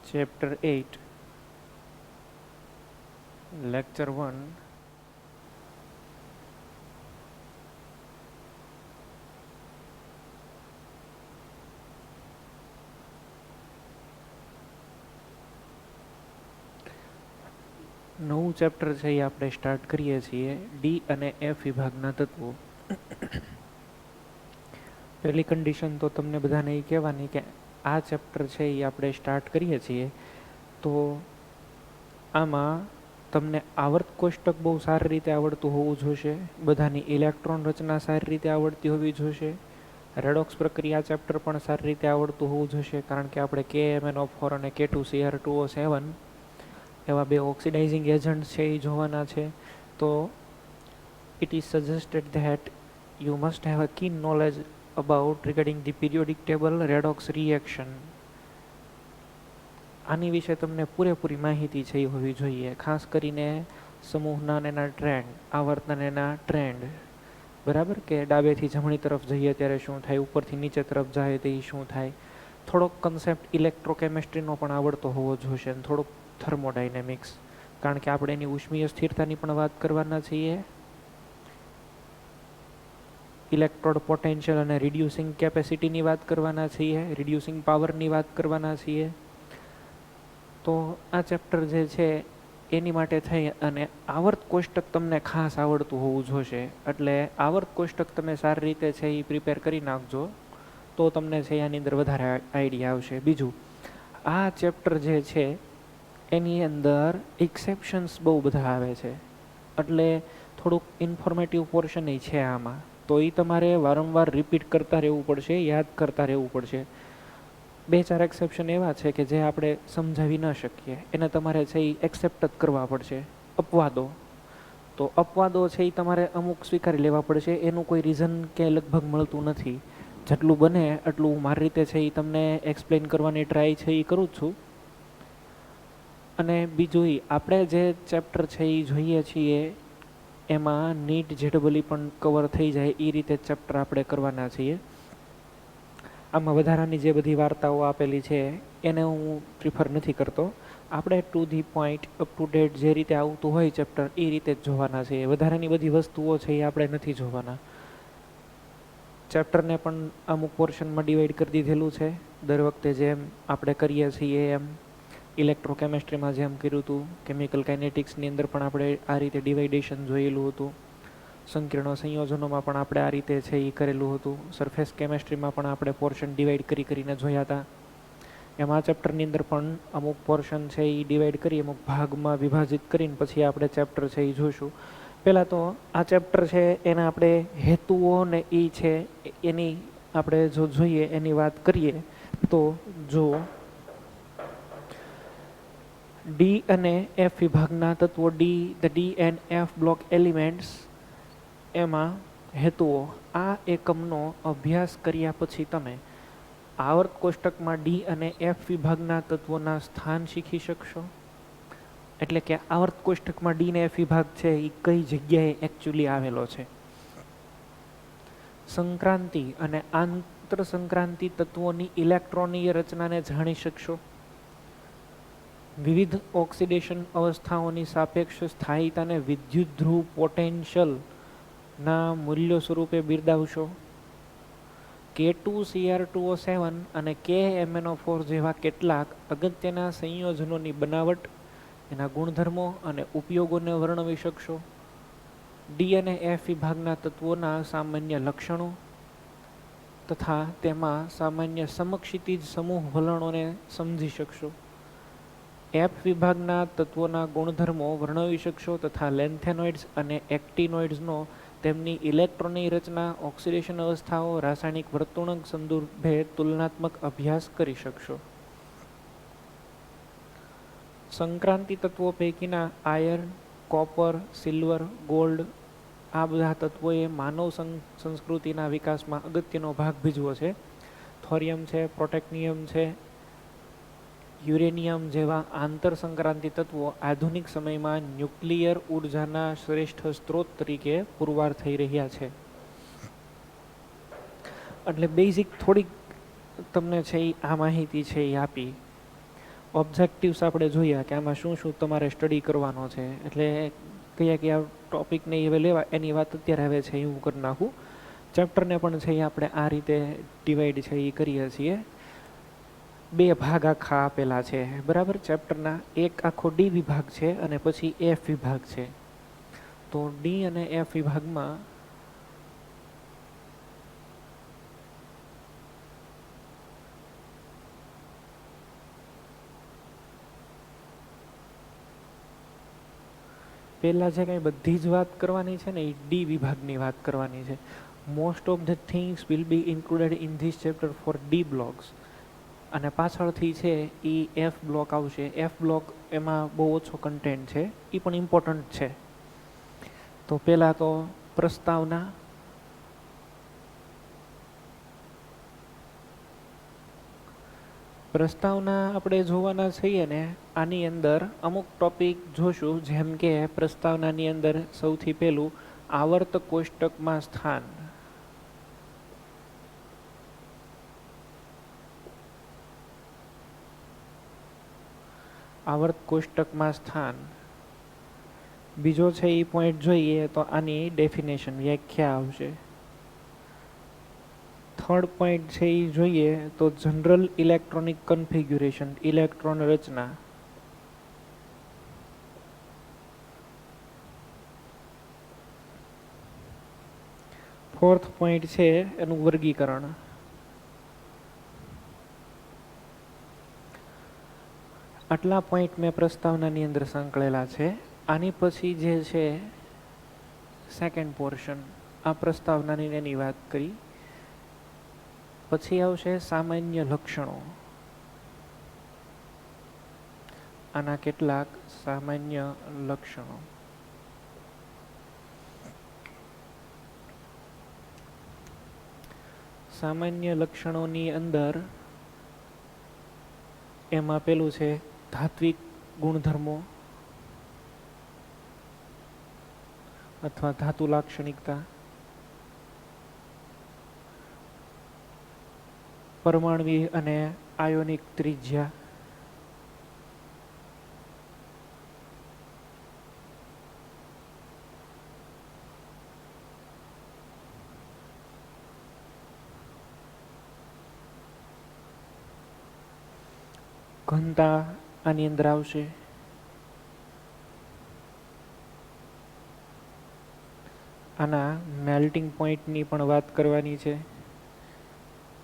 Chapter 8, Lecture 1. નવું chapter છે એ આપણે સ્ટાર્ટ કરીએ છીએ, ડી અને એફ વિભાગના તત્વો. પહેલી કન્ડિશન તો તમને બધાને એ કહેવાની કે આ ચેપ્ટર છે એ આપણે સ્ટાર્ટ કરીએ છીએ તો આમાં તમને આવર્ત કોષ્ટક બહુ સારી રીતે આવડતું હોવું જોઈએ, બધાની ઇલેક્ટ્રોન રચના સારી રીતે આવડતી હોવી જોઈએ, રેડોક્સ પ્રક્રિયા ચેપ્ટર પણ સારી રીતે આવડતું હોવું જોઈએ, કારણ કે આપણે KMnO4 અને K2Cr2O7 એવા બે ઓક્સિડાઇઝિંગ એજન્ટ છે એ જોવાના છે. તો it is suggested that you must have a keen knowledge about regarding the periodic table redox reaction. આની વિશે તમને પૂરેપૂરી માહિતી છે એ હોવી જોઈએ, ખાસ કરીને સમૂહના એના ટ્રેન્ડ, આવર્તન એના ટ્રેન્ડ, બરાબર, કે ડાબેથી જમણી તરફ જઈએ ત્યારે શું થાય, ઉપરથી નીચે તરફ જાય તો એ શું થાય. થોડોક કન્સેપ્ટ ઇલેક્ટ્રોકેમિસ્ટ્રીનો પણ આવડતો હોવો જોઈએ અને થોડોક થર્મોડાયનેમિક્સ, કારણ કે આપણે એની ઉષ્મીય સ્થિરતાની પણ વાત કરવાના છીએ, ઇલેક્ટ્રોડ પોટેન્શિયલ અને રિડ્યુસિંગ કેપેસિટીની વાત કરવાના છીએ, રિડ્યુસિંગ પાવરની વાત કરવાના છીએ. તો આ ચેપ્ટર જે છે એની માટે થઈ અને આવર્ત કોષ્ટક તમને ખાસ આવડતું હોવું જોઈએ. એટલે આવર્ત કોષ્ટક તમે સારી રીતે છે એ પ્રિપેર કરી નાખજો તો તમને છે આની અંદર વધારે આઈડિયા આવશે. બીજું, આ ચેપ્ટર જે છે એની અંદર એક્સેપ્શન્સ બહુ બધા આવે છે, એટલે થોડુંક ઇન્ફોર્મેટિવ પોર્શન એ છે આમાં, તો એ તમારે વારંવાર રિપીટ કરતા રહેવું પડશે, યાદ કરતા રહેવું પડશે. 2-4 એક્સેપ્શન એવા છે કે જે આપણે સમજાવી ન શકીએ, એને તમારે છે એ એક્સેપ્ટ જ કરવા પડશે. અપવાદો, તો અપવાદો છે એ તમારે અમુક સ્વીકારી લેવા પડશે, એનું કોઈ રીઝન કે લગભગ મળતું નથી. જેટલું બને એટલું મારી રીતે છે એ તમને એક્સપ્લેન કરવાની ટ્રાય છે એ કરું છું. અને બીજું આપણે જે ચેપ્ટર છે એ જોઈએ છીએ એમાં નીટ જેડબલી પણ કવર થઈ જાય એ રીતે ચેપ્ટર આપણે કરવાના છીએ. આમાં વધારાની જે બધી વાર્તાઓ આપેલી છે એને હું પ્રિફર નથી કરતો. આપણે to the point, up to date જે રીતે આવતું હોય ચેપ્ટર એ રીતે જ જોવાના છે. વધારાની બધી વસ્તુઓ છે એ આપણે નથી જોવાના. ચેપ્ટરને પણ અમુક પોર્શનમાં ડિવાઈડ કરી દીધેલું છે, દર વખતે જેમ આપણે કરીએ છીએ એમ. ઇલેક્ટ્રોકેમિસ્ટ્રીમાં જેમ કર્યું હતું, કેમિકલ કાઇનેટિક્સની અંદર પણ આપણે આ રીતે ડિવાઇડેશન જોયેલું હતું, સંકીર્ણ સંયોજનોમાં પણ આપણે આ રીતે છે એ કરેલું હતું, સરફેસ કેમેસ્ટ્રીમાં પણ આપણે પોર્શન ડિવાઈડ કરીને જોયા હતા. એમાં ચેપ્ટરની અંદર પણ અમુક પોર્શન છે એ ડિવાઈડ કરી, અમુક ભાગમાં વિભાજિત કરીને પછી આપણે ચેપ્ટર છે એ જોઈશું. પહેલાં તો આ ચેપ્ટર છે એના આપણે હેતુઓ ને એ છે એની આપણે જો જોઈએ એની વાત કરીએ તો જો ડી અને એફ વિભાગના તત્વો, the D and F block elements, એમાં હેતુઓ, આ એકમનો અભ્યાસ કર્યા પછી તમે આવર્ત કોષ્ટકમાં ડી અને એફ વિભાગના તત્વોના સ્થાન શીખી શકશો. એટલે કે આવર્ત કોષ્ટકમાં ડી અને એફ વિભાગ છે એ કઈ જગ્યાએ એકચ્યુઅલી આવેલો છે. સંક્રાંતિ અને આંતર સંક્રાંતિ તત્વોની ઇલેક્ટ્રોનીય રચનાને જાણી શકશો. વિવિધ ઓક્સિડેશન અવસ્થાઓની સાપેક્ષ સ્થાયિતાને વિદ્યુત ધ્રુવ પોટેન્શિયલના મૂલ્યો સ્વરૂપે બિરદાવશો. K2Cr2O7 અને KMnO4 જેવા કેટલાક અગત્યના સંયોજનોની બનાવટ, એના ગુણધર્મો અને ઉપયોગોને વર્ણવી શકશો. ડી અને એફ વિભાગના તત્વોના સામાન્ય લક્ષણો તથા તેમાં સામાન્ય સમક્ષિતિજ સમૂહ વલણોને સમજી શકશો. એફ વિભાગના તત્વોના ગુણધર્મો વર્ણવી શકશો તથા લેન્થેનોઇડ્સ અને એક્ટિનોઇડ્સનો તેમની ઇલેક્ટ્રોનની રચના, ઓક્સિડેશન અવસ્થાઓ, રાસાયણિક વર્તણૂક સંદર્ભે તુલનાત્મક અભ્યાસ કરી શકશો. સંક્રાંતિ તત્વો પૈકીના આયર્ન, કોપર, સિલ્વર, ગોલ્ડ, આ બધા તત્વોએ માનવ સંસ્કૃતિના વિકાસમાં અગત્યનો ભાગ ભજવ્યો છે. થોરિયમ છે, પ્રોટેક્નિયમ છે, યુરેનિયમ જેવા આંતર સંક્રાંતિ તત્વો આધુનિક સમયમાં ન્યુક્લિયર ઉર્જાના શ્રેષ્ઠ સ્ત્રોત તરીકે પુરવાર થઈ રહ્યા છે. એટલે બેઝિક થોડીક તમને છે આ માહિતી છે એ આપી. ઓબ્જેક્ટિવ્સ આપણે જોયા કે આમાં શું શું તમારે સ્ટડી કરવાનો છે, એટલે કયા કયા ટોપિકને હવે લેવા એની વાત અત્યારે હવે છે એ હું કરી નાખું. ચેપ્ટરને પણ છે એ આપણે આ રીતે ડિવાઈડ છે એ કરીએ છીએ. 2 ભાગ આખા આપેલા છે, બરાબર. ચેપ્ટરના એક આખો ડી વિભાગ છે અને પછી એફ વિભાગ છે. તો ડી અને એફ વિભાગમાં પહેલાં જે કંઈ બધી જ વાત કરવાની છે ને એ ડી વિભાગની વાત કરવાની છે. Most of the things will be included in this chapter for d blocks. અને પાછળથી છે એ એફ બ્લોક આવશે. એફ બ્લોક એમાં બહુ ઓછો કન્ટેન્ટ છે, એ પણ ઇમ્પોર્ટન્ટ છે. તો પહેલાં તો પ્રસ્તાવના, આપણે જોવાના છીએ ને આની અંદર અમુક ટોપિક જોશું, જેમ કે પ્રસ્તાવનાની અંદર સૌથી પહેલું આવર્ત કોષ્ટકમાં સ્થાન. આવર્ત કોષ્ટકમાં સ્થાન. બીજો છે એ પોઈન્ટ જોઈએ તો આની ડેફિનેશન, વ્યાખ્યા આવશે. થર્ડ પોઈન્ટ છે એ જોઈએ તો જનરલ ઇલેક્ટ્રોનિક કન્ફિગ્યુરેશન, ઇલેક્ટ્રોન રચના. ફોર્થ પોઈન્ટ છે એનું વર્ગીકરણ. આટલા પોઈન્ટ મેં પ્રસ્તાવનાની અંદર સંકળેલા છે. આની પછી જે છે સેકન્ડ પોર્શન, આ પ્રસ્તાવનાની એની વાત કરી. પછી આવશે સામાન્ય લક્ષણો. આના કેટલાક સામાન્ય લક્ષણો. સામાન્ય લક્ષણોની અંદર એમાં પેલું છે ધાત્વિક ગુણધર્મો અથવા ધાતુ લાક્ષણિકતા, પરમાણ્વીય અને આયોનિક ત્રિજ્યા, ઘનતા આની અંદર આવશે. આના મેલ્ટિંગ પોઈન્ટની પણ વાત કરવાની છે.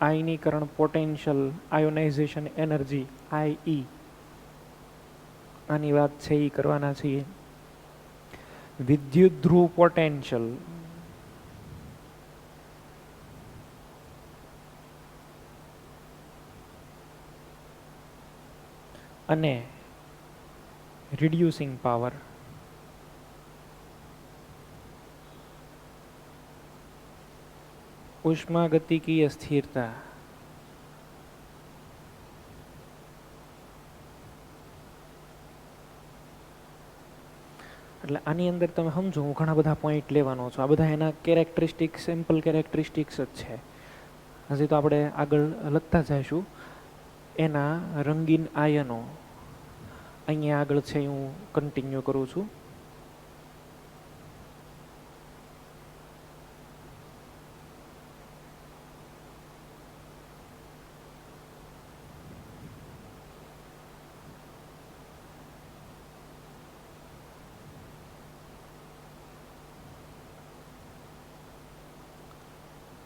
આયનીકરણ પોટેન્શિયલ, આયોનાઇઝેશન એનર્જી, આઈ, આની વાત છે એ કરવાના છીએ. વિદ્યુત ધ્રુવ પોટેન્શિયલ, અને રિડ્યુસિંગ પાવર. ઉષ્માગતિકીય સ્થિરતા. એટલે આની અંદર તમે સમજો, હું ઘણા બધા પોઈન્ટ લેવાનો છું. આ બધા એના કેરેક્ટરિસ્ટિક્સ, સિમ્પલ કેરેક્ટરિસ્ટિક્સ જ છે. હજી તો આપણે આગળ લખતા જઈશું. એના રંગીન આયનો અહીંયા આગળ છે હું કન્ટિન્યુ કરું છું.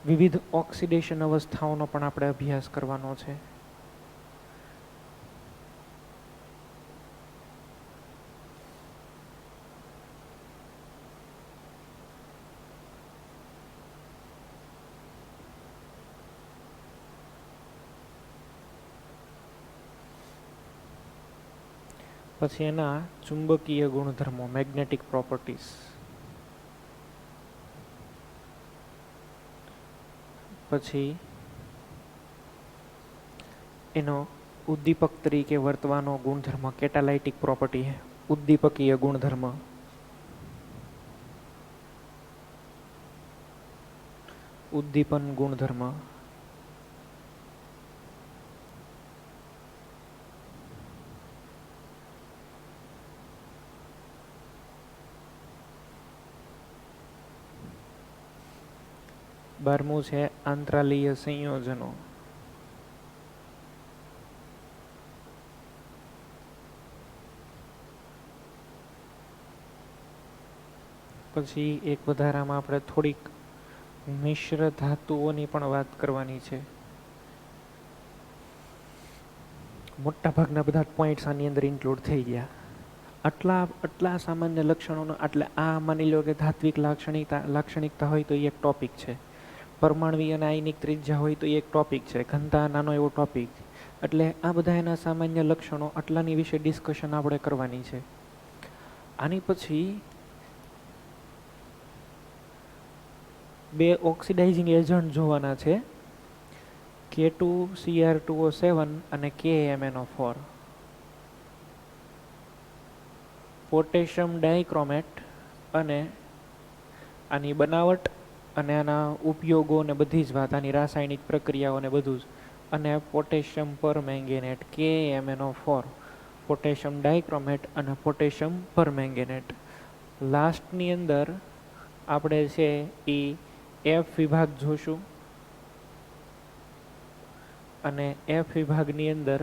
વિવિધ ઓક્સિડેશન અવસ્થાઓનો પણ આપણે અભ્યાસ કરવાનો છે. પછી એના ચુંબકીય ગુણધર્મો, મેગ્નેટિક પ્રોપર્ટીઝ. પછી એનો ઉદ્દીપક તરીકે વર્તવાનો ગુણધર્મ, કેટાલાઇટિક પ્રોપર્ટી, ઉદ્દીપકીય ગુણધર્મ. ઉદ્દીપન 12મું છે આંતરાલીય સંયોજનો. પછી એક વધારામાં આપણે થોડીક મિશ્ર ધાતુઓની પણ વાત કરવાની છે. મોટા ભાગના બધા પોઈન્ટ્સ આની અંદર ઇન્ક્લુડ થઈ ગયા. આટલા સામાન્ય લક્ષણોનો એટલે આ માની લો કે ધાત્વિક લાક્ષણિકતા હોય તો એ એક ટોપિક છે. પરમાણ્વીય અને આયનિક ત્રિજ્યા હોય તો એ એક ટોપિક છે. ઘનતા નાનો એવો ટોપિક. એટલે આ બધા એના સામાન્ય લક્ષણો આટલાની વિશે ડિસ્કશન આપણે કરવાની છે. આની પછી બે ઓક્સિડાઇઝિંગ એજન્ટ જોવાના છે, K2Cr2O7 અને KMnO4. પોટેશિયમ ડાઇક્રોમેટ અને આની બનાવટ અને આના ઉપયોગો ને બધી જ વાત, આની રાસાયણિક પ્રક્રિયાઓ ને બધું જ. અને પોટેશિયમ પરમેંગેનેટ KMnO4, પોટેશિયમ ડાઇક્રોમેટ અને પોટેશિયમ પરમેંગેનેટ. લાસ્ટની અંદર આપણે છે એ F વિભાગ જોશું અને F વિભાગની અંદર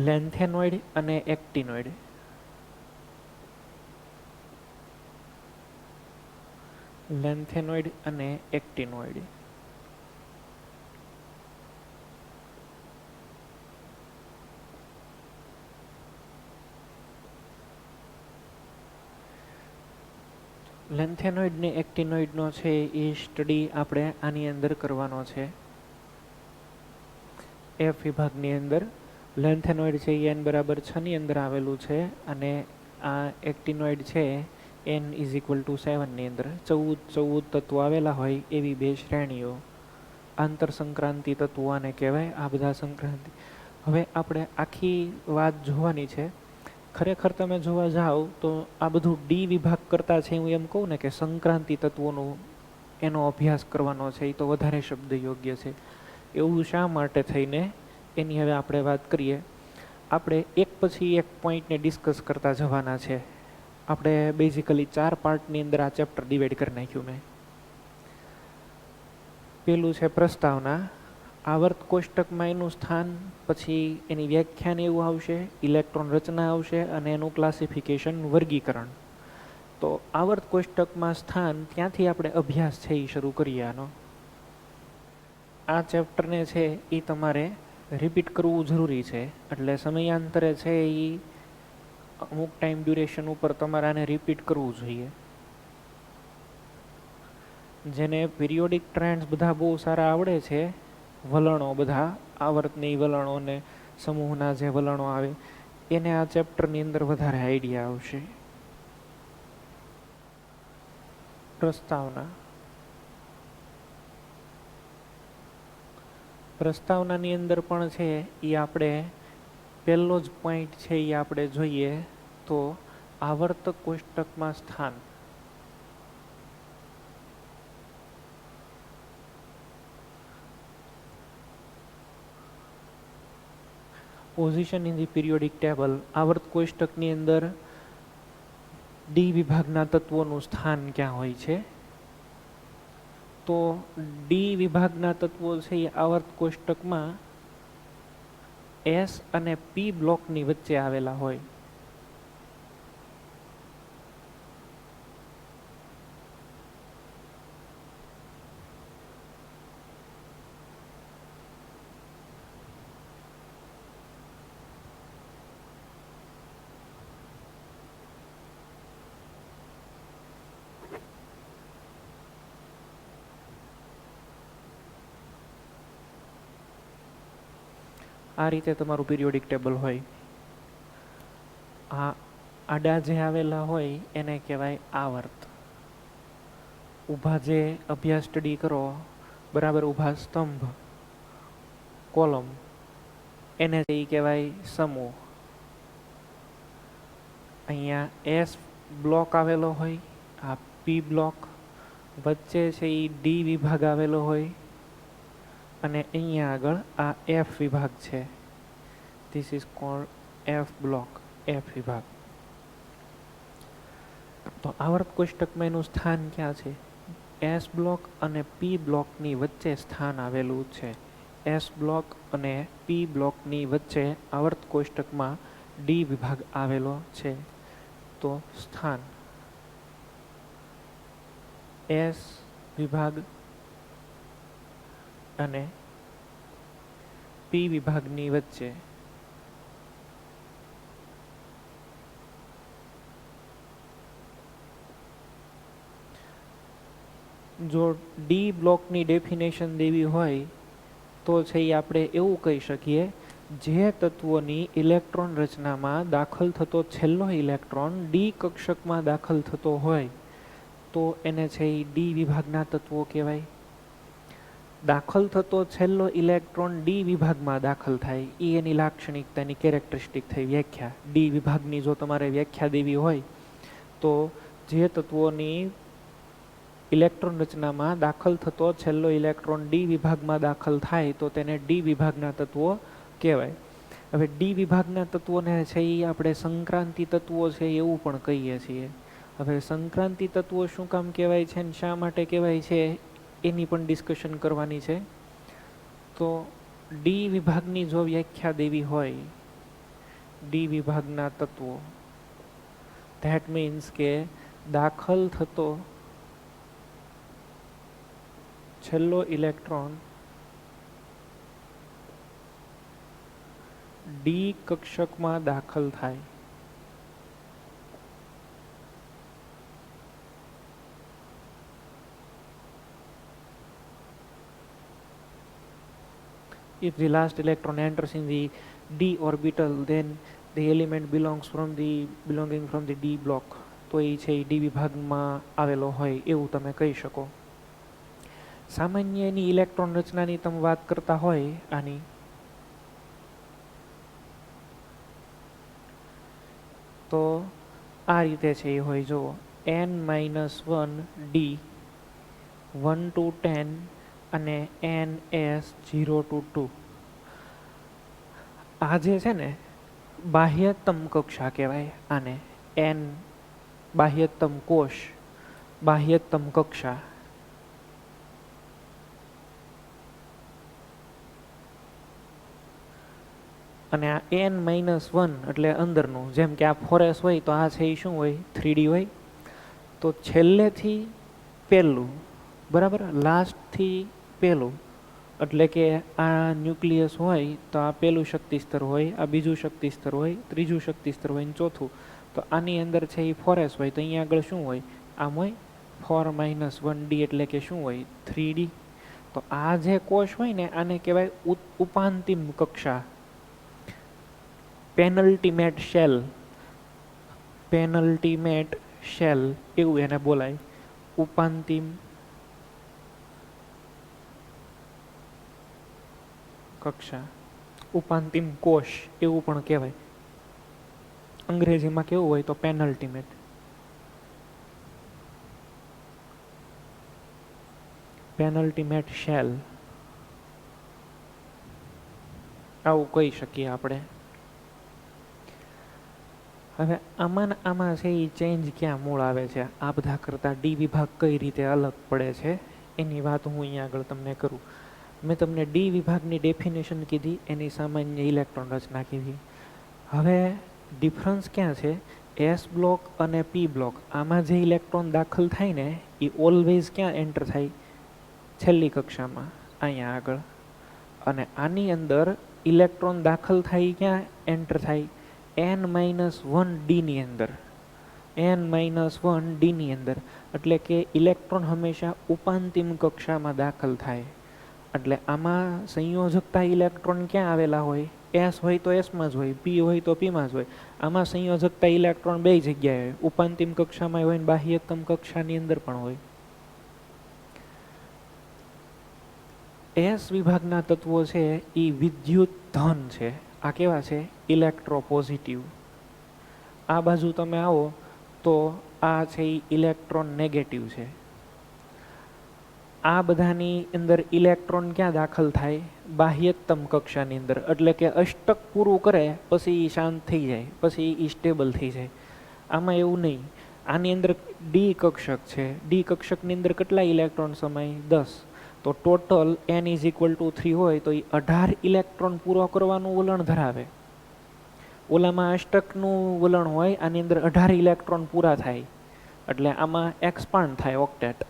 લેન્થેનોઇડ અને એક્ટિનોઇડ. લેન્થેનોઇડ અને એક્ટિનોઇડ. લેન્થેનોઇડ ને એક્ટિનોઇડનો છે એ સ્ટડી આપણે આની અંદર કરવાનો છે. F વિભાગની અંદર લેન્થેનોઇડ છે એ n=6 ની અંદર આવેલું છે અને આ એક્ટિનોઇડ છે n=7 ની અંદર 14 તત્વો આવેલા હોય એવી બે શ્રેણીઓ. આંતર સંક્રાંતિ તત્વો આને કહેવાય. આ બધા સંક્રાંતિ. હવે આપણે આખી વાત જોવાની છે. ખરેખર તમે જોવા જાઓ તો આ બધું ડી વિભાગ કરતા છે. હું એમ કહું ને કે સંક્રાંતિ તત્વોનું એનો અભ્યાસ કરવાનો છે એ તો વધારે શબ્દ યોગ્ય છે. એવું શા માટે થઈને એની હવે આપણે વાત કરીએ. આપણે એક પછી એક પોઈન્ટને ડિસ્કસ કરતા જવાના છે. આપણે બેઝિકલી 4 પાર્ટની અંદર આ ચેપ્ટર ડિવાઈડ કરી નાખ્યું મેં. પેલું છે પ્રસ્તાવના. આવર્ત કોષ્ટકમાં એનું સ્થાન, પછી એની વ્યાખ્યાને એવું આવશે, ઇલેક્ટ્રોન રચના આવશે અને એનું ક્લાસિફિકેશન વર્ગીકરણ. તો આવર્ત કોષ્ટકમાં સ્થાન, ત્યાંથી આપણે અભ્યાસ છે એ શરૂ કરીએ આનો. આ ચેપ્ટરને છે એ તમારે રિપીટ કરવું જરૂરી છે. એટલે સમયાંતરે છે એ અમુક ટાઈમ ડ્યુરેશન ઉપર તમારે આને રિપીટ કરવું જોઈએ. જેને પિરિયોડિક ટ્રેન્ડ્સ બધા બહુ સારા આવડે છે, વલણો બધા આવર્તની વલણો ને સમૂહના જે વલણો આવે, એને આ ચેપ્ટરની અંદર વધારે આઈડિયા આવશે. પ્રસ્તાવના. પ્રસ્તાવનાની અંદર પણ છે એ આપણે પહેલો જ પોઈન્ટ છે એ આપણે જોઈએ તો આવર્ત કોષ્ટકમાં સ્થાન. Position in the periodic table. આવર્ત કોષ્ટકની અંદર ડી વિભાગના તત્વોનું સ્થાન ક્યાં હોય છે? તો ડી વિભાગના તત્વો છે એ આવર્ત કોષ્ટકમાં S અને P બ્લોકની વચ્ચે આવેલા હોય. આ રીતે તમારું પિરિયોડિક ટેબલ હોય. આ આડા જે આવેલા હોય એને કહેવાય આવર્ત. ઊભા જે અભ્યાસ સ્ટડી કરો, બરાબર ઊભા સ્તંભ, કોલમ, એને એ કહેવાય સમૂહ. અહીંયા S બ્લોક આવેલો હોય, આ P બ્લોક, વચ્ચે છે એ D વિભાગ આવેલો હોય અને અહીંયા આગળ આ F વિભાગ છે. This is called F block, F વિભાગ. તો આવર્ત કોષ્ટકમાં એનું સ્થાન ક્યાં છે? એસ બ્લોક અને પી બ્લોકની વચ્ચે સ્થાન આવેલું છે. એસ બ્લોક અને પી બ્લોકની વચ્ચે આવર્ત કોષ્ટકમાં ડી વિભાગ આવેલો છે. તો સ્થાન એસ વિભાગ અને પી વિભાગની વચ્ચે જો ડી બ્લોકની ડેફિનેશન દેવી હોય તો છે એ આપણે એવું કહી શકીએ, જે તત્વોની ઇલેક્ટ્રોન રચનામાં દાખલ થતો છેલ્લો ઇલેક્ટ્રોન ડી કક્ષકમાં દાખલ થતો હોય તો એને છે એ ડી વિભાગના તત્વો કહેવાય. દાખલ થતો છેલ્લો ઇલેક્ટ્રોન ડી વિભાગમાં દાખલ થાય એ એની લાક્ષણિકતાની કેરેક્ટરિસ્ટિક થઈ વ્યાખ્યા. ડી વિભાગની જો તમારે વ્યાખ્યા દેવી હોય તો જે તત્વોની ઇલેક્ટ્રોન રચનામાં દાખલ થતો છેલ્લો ઇલેક્ટ્રોન ડી વિભાગમાં દાખલ થાય તો તેને ડી વિભાગના તત્વો કહેવાય. હવે ડી વિભાગના તત્વોને છે એ આપણે સંક્રાંતિ તત્વો છે એવું પણ કહીએ છીએ. હવે સંક્રાંતિ તત્વો શું કામ કહેવાય છે અને શા માટે કહેવાય છે એની પણ ડિસ્કશન કરવાની છે. તો ડી વિભાગની જો વ્યાખ્યા દેવી હોય, ડી વિભાગના તત્વો, ધેટ મીન્સ કે દાખલ થતો છેલ્લો ઇલેક્ટ્રોન ડી કક્ષકમાં દાખલ થાય if the last electron enters in the d orbital then the element belonging from the d block, તો એ છે એ ડી વિભાગમાં આવેલો હોય એવું તમે કહી શકો. સામાન્ય એની ઇલેક્ટ્રોન રચનાની તમે વાત કરતા હોય આની, તો આ રીતે છે એ હોય. જો n-1 d 1 to 10 અને ns 0 to 2, આ જે છે ને બાહ્યતમ કક્ષા કહેવાય આને. n બાહ્યતમ કોષ, બાહ્યતમ કક્ષા. અને આ n-1 એટલે અંદરનું, જેમ કે આ 4s હોય તો આ છે એ શું હોય? 3D હોય. તો છેલ્લેથી પહેલું, બરાબર, લાસ્ટથી પહેલું, એટલે કે આ ન્યુક્લિયસ હોય તો આ પહેલું શક્તિ સ્તર હોય, આ બીજું શક્તિ સ્તર હોય, ત્રીજું શક્તિ સ્તર હોય, ચોથું. તો આની અંદર છે એ 4s હોય તો અહીંયા આગળ શું હોય? આમ હોય 4-1d એટલે કે શું હોય? 3D. તો આ જે કોષ હોય ને આને કહેવાય ઉપાંતિમ કક્ષા, પેનલ્ટીમેટ શેલ. પેનલ્ટીમેટ શેલ એવું એને બોલાય. ઉપાંતિમ કક્ષા, ઉપાંતિમ કોષ એવું પણ કહેવાય. અંગ્રેજીમાં કેવું હોય તો પેનલ્ટીમેટ. પેનલ્ટીમેટ શેલ આવું કહી શકીએ આપણે. હવે આમાં છે એ ચેન્જ ક્યાં મૂળ આવે છે? આ બધા કરતાં ડી વિભાગ કઈ રીતે અલગ પડે છે એની વાત હું અહીંયા આગળ તમને કરું. મેં તમને ડી વિભાગની ડેફિનેશન કીધી, એની સામાન્ય ઇલેક્ટ્રોન રચના કીધી. હવે ડિફરન્સ ક્યાં છે? એસ બ્લોક અને પી બ્લોક, આમાં જે ઇલેક્ટ્રોન દાખલ થાય ને એ ઓલવેઝ ક્યાં એન્ટર થાય? છેલ્લી કક્ષામાં, અહીંયા આગળ. અને આની અંદર ઇલેક્ટ્રોન દાખલ થાય ક્યાં એન્ટર થાય? n-1d ની અંદર. n-1d ની અંદર એટલે કે ઇલેક્ટ્રોન હંમેશા ઉપાંતિમ કક્ષામાં દાખલ થાય. એટલે આમાં સંયોજકતા ઇલેક્ટ્રોન ક્યાં આવેલા હોય? એસ હોય તો એસમાં જ હોય, પી હોય તો પીમાં જ હોય. આમાં સંયોજકતા ઇલેક્ટ્રોન બે જગ્યાએ હોય, ઉપાંતિમ કક્ષામાં હોય ને બાહ્યતમ કક્ષાની અંદર પણ હોય. એસ વિભાગના તત્વો છે એ વિદ્યુત ધન છે. આ કેવા છે? ઇલેક્ટ્રોપોઝિટિવ. આ બાજુ તમે આવો તો આ છે એ ઇલેક્ટ્રોન નેગેટિવ છે. આ બધાની અંદર ઇલેક્ટ્રોન ક્યાં દાખલ થાય? બાહ્યતમ કક્ષાની અંદર. એટલે કે અષ્ટક પૂરું કરે પછી એ શાંત થઈ જાય, પછી એ સ્ટેબલ થઈ જાય. આમાં એવું નહીં. આની અંદર ડી કક્ષક છે, ડી કક્ષકની અંદર કેટલા ઇલેક્ટ્રોન સમાય? 10. તો total n is equal to 3 હોય તો એ 18 ઇલેક્ટ્રોન પૂરો કરવાનું વલણ ધરાવે. ઓલામાં અષ્ટકનું વલણ હોય, આની અંદર 18 ઇલેક્ટ્રોન પૂરા થાય એટલે આમાં એક્સપાન્ડ થાય ઓક્ટેટ.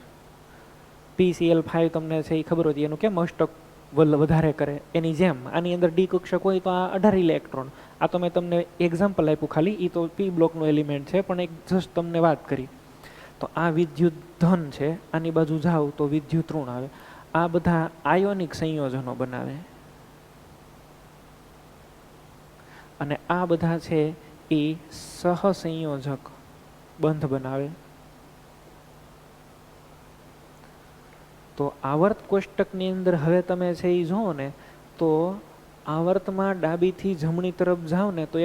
PCl5 તમને છે એ ખબર હતી એનું કેમ અષ્ટક વધારે કરે, એની જેમ આની અંદર ડી કક્ષક હોય તો આ 18 ઇલેક્ટ્રોન. આ તો મેં તમને એક્ઝામ્પલ આપ્યું ખાલી, એ તો પી બ્લોકનું એલિમેન્ટ છે, પણ એક જસ્ટ તમને વાત કરી. તો આ વિદ્યુત ધન છે, આની બાજુ જાવ તો વિદ્યુત ઋણ આવે. આ બધા આયોનિક સંયોજનો બનાવે અને આ બધા છે એ સહસંયોજક બંધ બનાવે. તો આવર્ત કોષ્ટકની અંદર હવે તમે છે એ જુઓ ને તો આવર્તમાં ડાબીથી જમણી તરફ જાઓ ને તો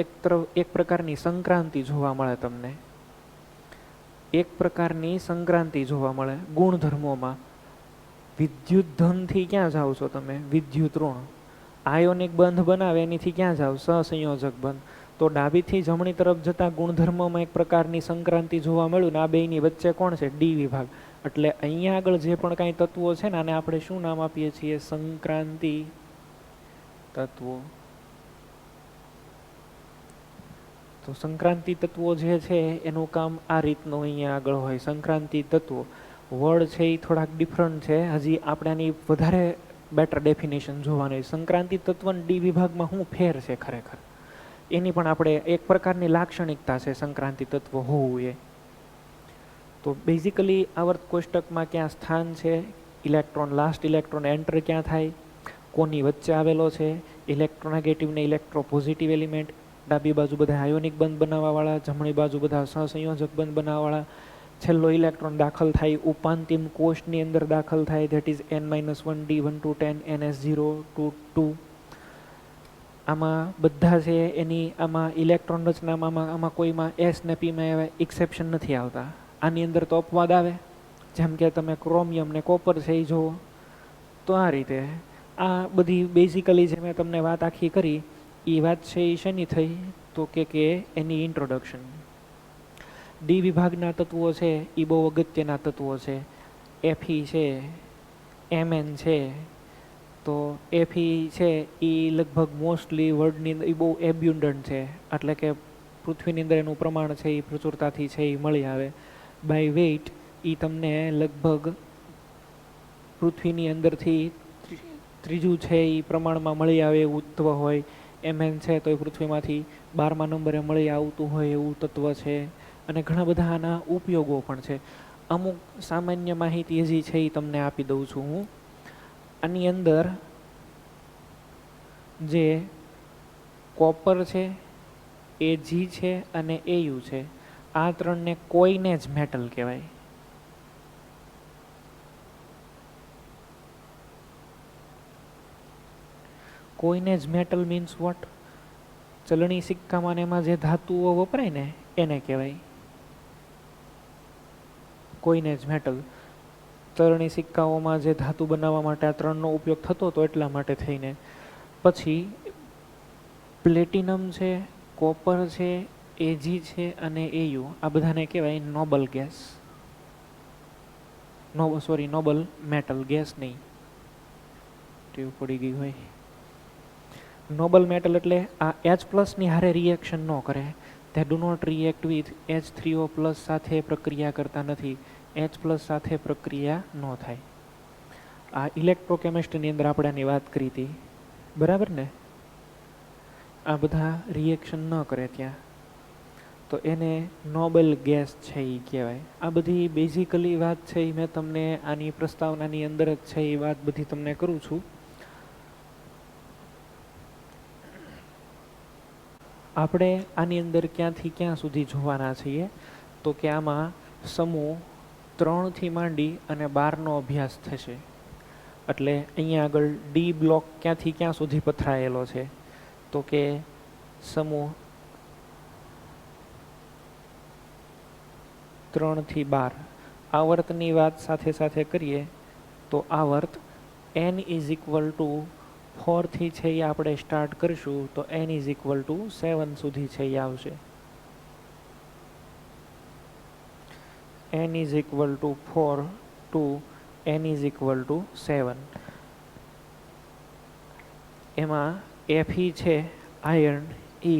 એક પ્રકારની સંક્રાંતિ જોવા મળે તમને. એક પ્રકારની સંક્રાંતિ જોવા મળે ગુણધર્મોમાં. વિદ્યુત ધનથી ક્યાં જાઓ છો તમે? વિદ્યુત ઋણ. આયોનિક બંધ બનાવે એનીથી ક્યાં જાઓ? સહસંયોજક બંધ. તો ડાબીથી જમણી તરફ જતા ગુણધર્મમાં એક પ્રકારની સંક્રાંતિ જોવા મળ્યું ને આ બેની વચ્ચે કોણ છે? ડી વિભાગ. એટલે અહીંયા આગળ જે પણ કાંઈ તત્વો છે ને આને આપણે શું નામ આપીએ છીએ? સંક્રાંતિ તત્વો. તો સંક્રાંતિ તત્વો જે છે એનું કામ આ રીતનું અહીંયા આગળ હોય. સંક્રાંતિ તત્વો વર્ડ છે એ થોડાક ડિફરન્ટ છે, હજી આપણે આની વધારે બેટર ડેફિનેશન જોવાની. સંક્રાંતિ તત્વ ડી વિભાગમાં શું ફેર છે ખરેખર એની પણ આપણે એક પ્રકારની લાક્ષણિકતા છે સંક્રાંતિ તત્વ હોવું એ. તો બેઝિકલી આવર્ત કોષ્ટકમાં ક્યાં સ્થાન છે, ઇલેક્ટ્રોન લાસ્ટ ઇલેક્ટ્રોન એન્ટર ક્યાં થાય, કોની વચ્ચે આવેલો છે, ઇલેક્ટ્રોનેગેટિવ ને ઇલેક્ટ્રો પોઝિટિવ એલિમેન્ટ, ડાબી બાજુ બધા આયોનિક બંધ બનાવવાવાળા, જમણી બાજુ બધા સહસંયોજક બંધ બનાવવાવાળા, છેલ્લો ઇલેક્ટ્રોન દાખલ થાય ઉપાંતિમ કોષની અંદર દાખલ થાય, that is n-1d1 to 10 ns0 to 2. આમાં બધા છે એની આમાં ઇલેક્ટ્રોન રચનામાં આમાં કોઈમાં એસ ને પીમાં એવા એક્સેપ્શન નથી આવતા. આની અંદર તો અપવાદ આવે, જેમ કે તમે ક્રોમિયમ ને કોપર છે એ જુઓ. તો આ રીતે આ બધી બેઝિકલી જે મેં તમને વાત આખી કરી એ વાત છે એ શેની થઈ? તો કે એની ઇન્ટ્રોડક્શન. ડી વિભાગના તત્વો છે એ બહુ અગત્યના તત્વો છે. Fe છે, Mn છે. તો Fe છે એ લગભગ મોસ્ટલી વર્લ્ડની અંદર એ બહુ એબ્યુન્ડન્ટ છે, એટલે કે પૃથ્વીની અંદર એનું પ્રમાણ છે એ પ્રચુરતાથી છે એ મળી આવે. બાય વેઇટ એ તમને લગભગ પૃથ્વીની અંદરથી ત્રીજું છે એ પ્રમાણમાં મળી આવે એવું તત્વ હોય. Mn છે તો એ પૃથ્વીમાંથી 12મા નંબરે મળી આવતું હોય એવું તત્વ છે. અને ઘણા બધા આના ઉપયોગો પણ છે. અમુક સામાન્ય માહિતી હજી છે એ તમને આપી દઉં છું હું. આની અંદર જે કોપર છે, Ag છે અને Au છે, આ ત્રણને કોઈને જ મેટલ કહેવાય. કોઈને જ મેટલ મીન્સ વોટ? ચલણી સિક્કામાં એમાં જે ધાતુઓ વપરાય ને એને કહેવાય કોઈને જ મેટલ. ચલણી સિક્કાઓમાં જે ધાતુ બનાવવા માટે આ ત્રણનો ઉપયોગ થતો હતો એટલા માટે થઈને. પછી પ્લેટિનમ છે, કોપર છે, Ag છે અને Au, આ બધાને કહેવાય noble gas. Noble metal, gas નહીં, ટેવ પડી ગઈ હોય. નોબલ મેટલ એટલે આ H+ ની હારે રિએક્શન ન કરે. They do not react with H3O+ સાથે પ્રક્રિયા કરતા નથી. H+ સાથે પ્રક્રિયા ન થાય. આ ઇલેક્ટ્રોકેમિસ્ટ્રીની અંદર આપણે આની વાત કરી હતી, બરાબર ને? આ બધા રિએક્શન ન કરે ત્યાં, તો એને નોબલ ગેસ છે એ કહેવાય. આ બધી બેઝિકલી વાત છે એ મેં તમને આની પ્રસ્તાવનાની અંદર જ છે એ વાત બધી તમને કરું છું. આપણે આની અંદર ક્યાંથી ક્યાં સુધી જોવાના છીએ? તો કે આમાં સમૂહ 3 માંડી અને 12નો અભ્યાસ થશે. એટલે અહીંયા આગળ ડી બ્લોક ક્યાંથી ક્યાં સુધી પથરાયેલો છે? તો કે સમૂહ 3 થી 12. આવર્તની વાત સાથે સાથે કરીએ તો આવર્ત n ઇઝ ઇક્વલ ટુ 4 થી છે એ આપણે સ્ટાર્ટ કરીશું તો n ઇઝ ઇક્વલ ટુ 7 સુધી છે એ આવશે. n is equal to 4 to n is equal to 7. એમાં Fe છે આયર્ન એ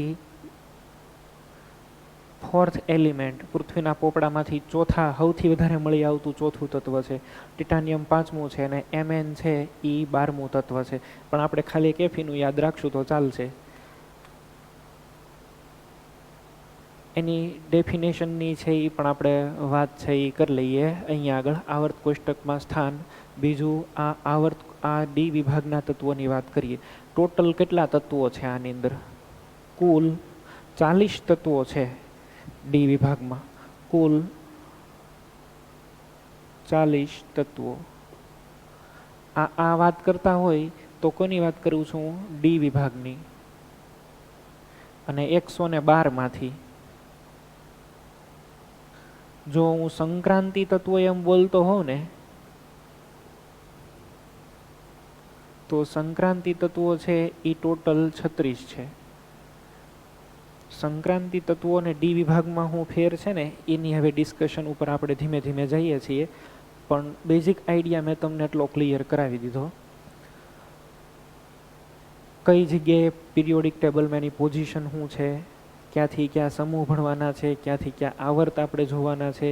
ફોર્થ એલિમેન્ટ, પૃથ્વીના પોપડામાંથી સૌથી વધારે મળી આવતું ચોથું તત્વ છે. ટિટાનિયમ 5મું છે અને Mn છે એ 12મું તત્વ છે. પણ આપણે ખાલી Feનું યાદ રાખશું તો ચાલશે. એની ડેફિનેશનની છે એ પણ આપણે વાત છે એ કરી લઈએ અહીંયા આગળ. આવર્ત કોષ્ટકમાં સ્થાન. બીજું આ ડી વિભાગના તત્વોની વાત કરીએ. ટોટલ કેટલા તત્વો છે આની અંદર? કુલ 40 તત્વો છે ડી વિભાગમાં. કુલ 40 તત્વો. આ વાત કરતા હોય તો કોની વાત કરું છું? ડી વિભાગની. અને 112માંથી જો હું સંક્રાંતિ તત્વો એમ બોલતો હોઉં ને તો સંક્રાંતિ તત્વો છે એ ટોટલ 36 છે. સંક્રાંતિ તત્વો અને ડી વિભાગમાં હું ફેર છે ને એની હવે ડિસ્કશન ઉપર આપણે ધીમે ધીમે જઈએ છીએ, પણ બેઝિક આઈડિયા મેં તમને એટલો ક્લિયર કરાવી દીધો. કઈ જગ્યાએ પિરિયોડિક ટેબલમાં એની પોઝિશન શું છે, ક્યાંથી ક્યાં સમૂહ ભણવાના છે, ક્યાંથી ક્યાં આવર્ત આપણે જોવાના છે,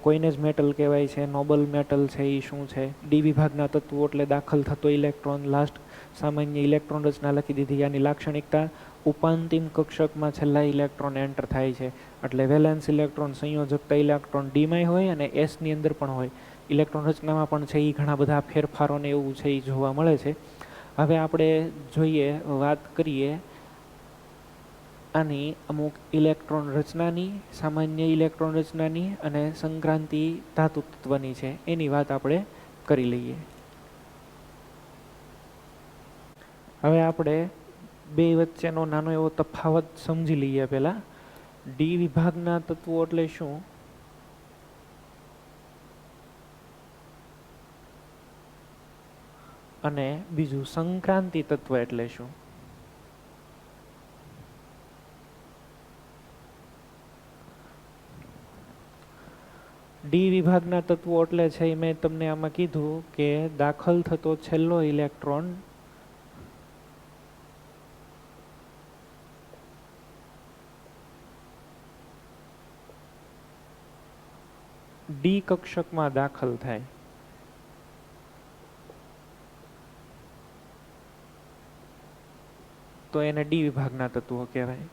કોઈને જ મેટલ કહેવાય છે, નોબલ મેટલ છે એ શું છે. ડી વિભાગના તત્વો એટલે દાખલ થતો ઇલેક્ટ્રોન, લાસ્ટ સામાન્ય ઇલેક્ટ્રોન રચના લખી દીધી. આની લાક્ષણિકતા ઉપાંતિમ કક્ષકમાં છેલ્લા ઇલેક્ટ્રોન એન્ટર થાય છે એટલે વેલેન્સ ઇલેક્ટ્રોન, સંયોજકતા ઇલેક્ટ્રોન ડીમાં હોય અને એસની અંદર પણ હોય. ઇલેક્ટ્રોન રચનામાં પણ છે એ ઘણા બધા ફેરફારોને એવું છે એ જોવા મળે છે. હવે આપણે જોઈએ, વાત કરીએ આની અમુક ઇલેક્ટ્રોન રચનાની, સામાન્ય ઇલેક્ટ્રોન રચનાની અને સંક્રાંતિ ધાતુ તત્વની છે એની વાત આપણે કરી લઈએ. હવે આપણે બે વચ્ચેનો નાનો એવો તફાવત સમજી લઈએ. પહેલા ડી વિભાગના તત્વો એટલે શું અને બીજું સંક્રાંતિ તત્વ એટલે શું. ડી વિભાગના તત્વો એટલે છે મેં તમને આમાં કીધું કે દાખલ થતો છેલ્લો ઇલેક્ટ્રોન ડી કક્ષકમાં દાખલ થાય તો એને ડી વિભાગના તત્વો કહેવાય.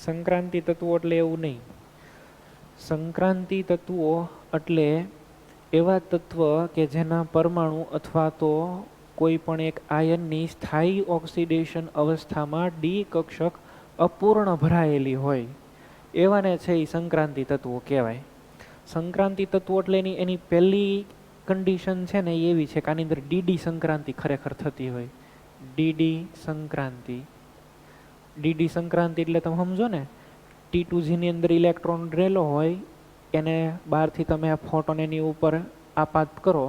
સંક્રાંતિ તત્વો એટલે એવું નહીં. સંક્રાંતિ તત્વો એટલે એવા તત્વ કે જેના પરમાણુ અથવા તો કોઈ પણ એક આયનની સ્થાયી ઓક્સિડેશન અવસ્થામાં ડી કક્ષક અપૂર્ણ ભરાયેલી હોય એવાને છે એ સંક્રાંતિ તત્વો કહેવાય. સંક્રાંતિ તત્વો એટલે એની પહેલી કન્ડિશન છે ને એવી છે કે આની અંદર ડીડી સંક્રાંતિ ખરેખર થતી હોય. ડીડી સંક્રાંતિ. ડીડી સંક્રાંતિ એટલે તમે સમજો ને, T2Gની અંદર ઇલેક્ટ્રોન રહેલો હોય એને બહારથી તમે આ ફોટોન એની ઉપર આપાત કરો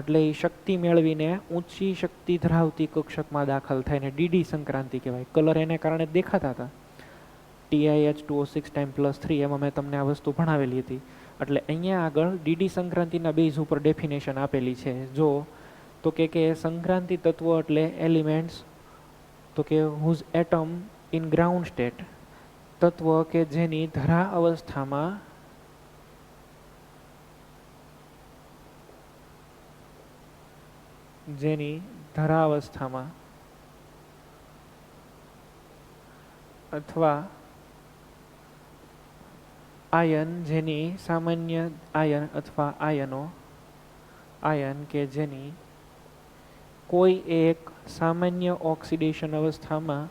એટલે એ શક્તિ મેળવીને ઊંચી શક્તિ ધરાવતી કક્ષકમાં દાખલ થાય ને ડીડી સંક્રાંતિ કહેવાય. કલર એને કારણે દેખાતા હતા. TiH2O6 ટાઈમ +3 એમાં મેં તમને આ વસ્તુ ભણાવેલી હતી. એટલે અહીંયા આગળ ડીડી સંક્રાંતિના બેઝ ઉપર ડેફિનેશન આપેલી છે. જો તો કે સંક્રાંતિ તત્વ એટલે એલિમેન્ટ્સ તો કે whose atom in ground state, તત્વ કે જેની ધરા અવસ્થામાં અથવા આયન જેની સામાન્ય આયન અથવા આયન કે જેની કોઈ એક સામાન્ય ઓક્સિડેશન અવસ્થામાં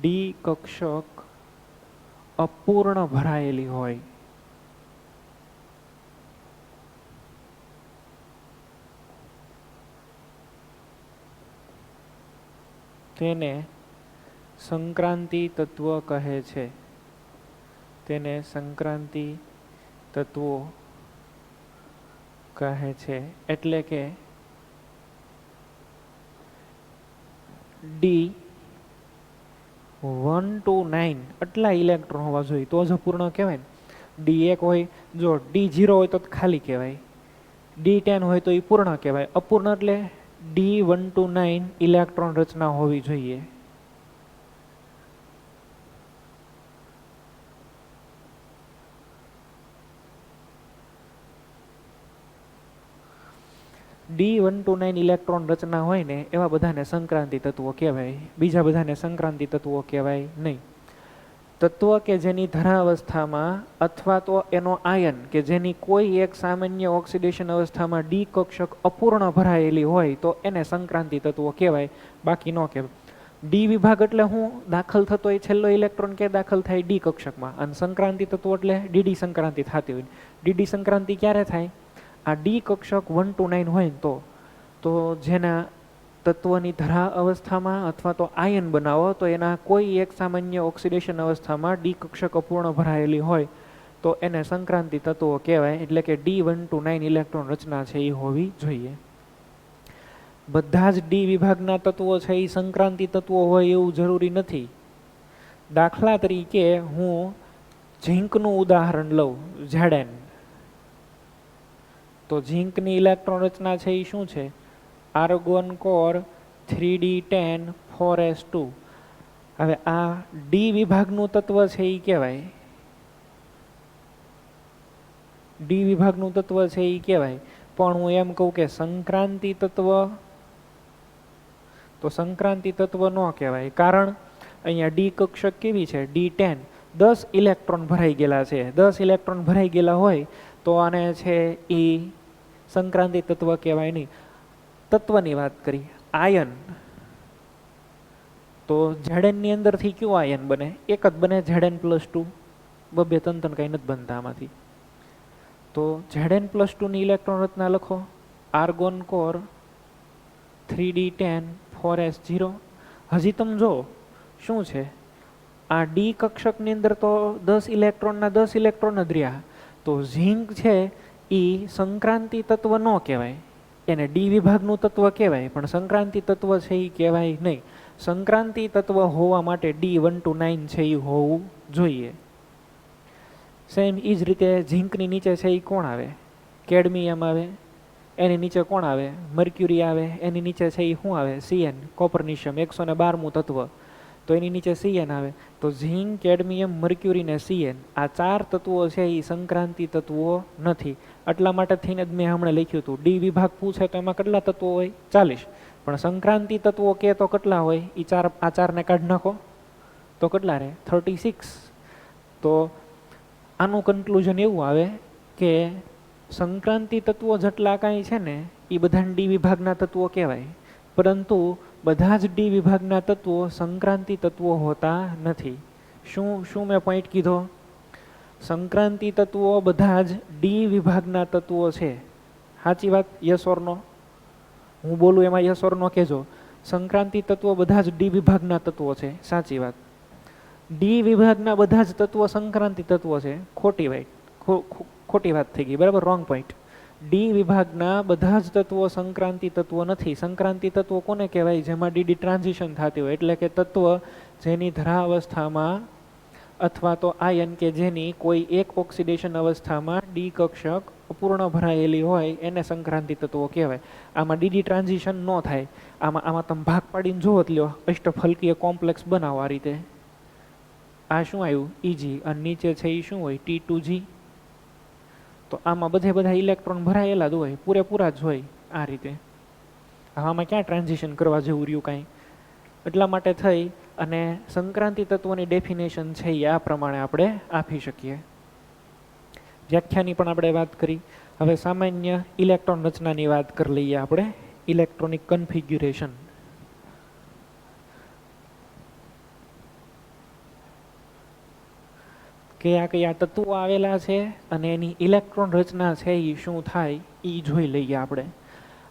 ડી કક્ષક અપૂર્ણ ભરાયેલી હોય તેને સંક્રાંતિ તત્વ કહે છે. તેને સંક્રાંતિ તત્વો કહે છે. એટલે કે D1 to 9 આટલા ઇલેક્ટ્રોન હોવા જોઈએ તો જ અપૂર્ણ કહેવાય ને. D1 હોય, જો D0 હોય તો ખાલી કહેવાય, D10 હોય તો એ પૂર્ણ કહેવાય. અપૂર્ણ એટલે D1 to 9 ઇલેક્ટ્રોન રચના હોવી જોઈએ. D1 to 9 ઇલેક્ટ્રોન રચના હોય ને એવા બધાને સંક્રાંતિ તત્વો કહેવાય. બીજા બધાને સંક્રાંતિ તત્વો કહેવાય નહીં. તત્વ કે જેની ધરાવસ્થામાં અથવા તો એનો આયન કે જેની કોઈ એક સામાન્ય ઓક્સિડેશન અવસ્થામાં ડી કક્ષક અપૂર્ણ ભરાયેલી હોય તો એને સંક્રાંતિ તત્વો કહેવાય, બાકી ન કહેવાય. ડી વિભાગ એટલે હું દાખલ થતો એ છેલ્લો ઇલેક્ટ્રોન કે દાખલ થાય ડી કક્ષકમાં, અને સંક્રાંતિ તત્વો એટલે ડીડી સંક્રાંતિ થતી હોય. ડીડી સંક્રાંતિ ક્યારે થાય? આ ડી કક્ષક 1 to 9 હોય તો જેના તત્વની ધરા અવસ્થામાં અથવા તો આયન બનાવો તો એના કોઈ એક સામાન્ય ઓક્સિડેશન અવસ્થામાં ડી કક્ષક અપૂર્ણ ભરાયેલી હોય તો એને સંક્રાંતિ તત્વો કહેવાય. એટલે કે D1 to 9 ઇલેક્ટ્રોન રચના છે એ હોવી જોઈએ. બધા જ ડી વિભાગના તત્વો છે એ સંક્રાંતિ તત્વો હોય એવું જરૂરી નથી. દાખલા તરીકે હું ઝીંકનું ઉદાહરણ લઉં, ઝેડેન. તો ઝીંકની ઇલેક્ટ્રોન રચના છે એ શું છે? Argon core 3D10 4s2. હવે આ ડી વિભાગનું તત્વ છે એ કહેવાય, ડી વિભાગનું તત્વ છે એ કહેવાય. પણ હું એમ કહું કે સંક્રાંતિ તત્વ, તો સંક્રાંતિ તત્વ ન કહેવાય. કારણ અહીંયા ડી કક્ષક કેવી છે? D10, 10 ઇલેક્ટ્રોન ભરાઈ ગયેલા છે. 10 ઇલેક્ટ્રોન ભરાઈ ગયેલા હોય તો આને છે એ સંક્રાંતિ તત્વ કહેવાય નહીં. તત્વની વાત કરી, આયન. તો ઝેડેનની અંદરથી કયું આયન બને? એક જ બને, Zn+2. બબે તંતન કંઈ નથી બનતા આમાંથી. તો Zn+2 ની ઇલેક્ટ્રોન રચના લખો. Argon core 3D10 4s0. હજી તમે જો શું છે, આ ડી કક્ષકની અંદર તો 10 ઇલેક્ટ્રોનના 10 ઇલેક્ટ્રોન જ રહ્યા. તો ઝીંક છે એ સંક્રાંતિ તત્વ ન કહેવાય, એને ડી વિભાગનું તત્વ કહેવાય, પણ સંક્રાંતિ તત્વ છે એ કહેવાય નહીં. સંક્રાંતિ તત્વ હોવા માટે D1 to 9 છે એ હોવું જોઈએ. સેમ એ જ રીતે ઝીંકની નીચે છે એ કોણ આવે? કેડમિયમ આવે. એની નીચે કોણ આવે? મર્ક્યુરી આવે. એની નીચે છે એ શું આવે? Cn, કોપરનિશિયમ, 112મું તત્વ. તો એની નીચે Cn આવે. તો ઝીંક, કેડમિયમ, મર્ક્યુરી ને Cn, આ 4 તત્વો છે એ સંક્રાંતિ તત્વો નથી. એટલા માટે થઈને જ મેં હમણાં લખ્યું હતું, ડી વિભાગ પૂછે તો એમાં કેટલા તત્વો હોય? 40. પણ સંક્રાંતિ તત્વો કે તો કેટલા હોય? આ 4ને કાઢી નાખો તો કેટલા રહે? 36. તો આનું કન્ક્લુઝન એવું આવે કે સંક્રાંતિ તત્વો જેટલા કાંઈ છે ને એ બધા ડી વિભાગના તત્વો કહેવાય, પરંતુ બધા જ ડી વિભાગના તત્વો સંક્રાંતિ તત્વો હોતા નથી. શું મેં પોઈન્ટ કીધો? સંક્રાંતિ તત્વો બધા જ ડી વિભાગના તત્વો છે. સાચી વાત? યસ ઓર નો? હું બોલું એમાં યસ ઓર નો કહેજો. સંક્રાંતિ તત્વો બધા જ ડી વિભાગના તત્વો છે. સાચી વાત. ડી વિભાગના બધા જ તત્વો સંક્રાંતિ તત્વો છે. ખોટી વાત થઈ ગઈ, બરાબર? Wrong point. ડી વિભાગના બધા જ તત્વો સંક્રાંતિ તત્વો નથી. સંક્રાંતિ તત્વો કોને કહેવાય? જેમાં ડીડી ટ્રાન્ઝિશન થતી હોય, એટલે કે તત્વ જેની ધરાવસ્થામાં અથવા તો આયન કે જેની કોઈ એક ઓક્સિડેશન અવસ્થામાં ડી કક્ષક અપૂર્ણ ભરાયેલી હોય એને સંક્રાંતિ તત્વો કહેવાય. આમાં ડીડી ટ્રાન્ઝિશન ન થાય. આમાં તમે ભાગ પાડીને જોવો જ લ્યો, અષ્ટફલકીય કોમ્પ્લેક્સ બનાવો આ રીતે. આ શું આવ્યું? Eg. અને નીચે છે એ શું હોય? T2G. તો આમાં બધા ઇલેક્ટ્રોન ભરાયેલા જ હોય, પૂરેપૂરા જ હોય આ રીતે. આમાં ક્યાં ટ્રાન્ઝિશન કરવા જેવું રહ્યું કાંઈ? એટલા માટે થઈ અને સંક્રાંતિ તત્વોની ડેફિનેશન છે એ આ પ્રમાણે આપણે આપી શકીએ. વ્યાખ્યાની પણ આપણે વાત કરી. હવે સામાન્ય ઇલેક્ટ્રોન રચનાની વાત કરી લઈએ આપણે. Electronic configuration. કયા તત્વો આવેલા છે અને એની ઇલેક્ટ્રોન રચના છે એ શું થાય એ જોઈ લઈએ આપણે.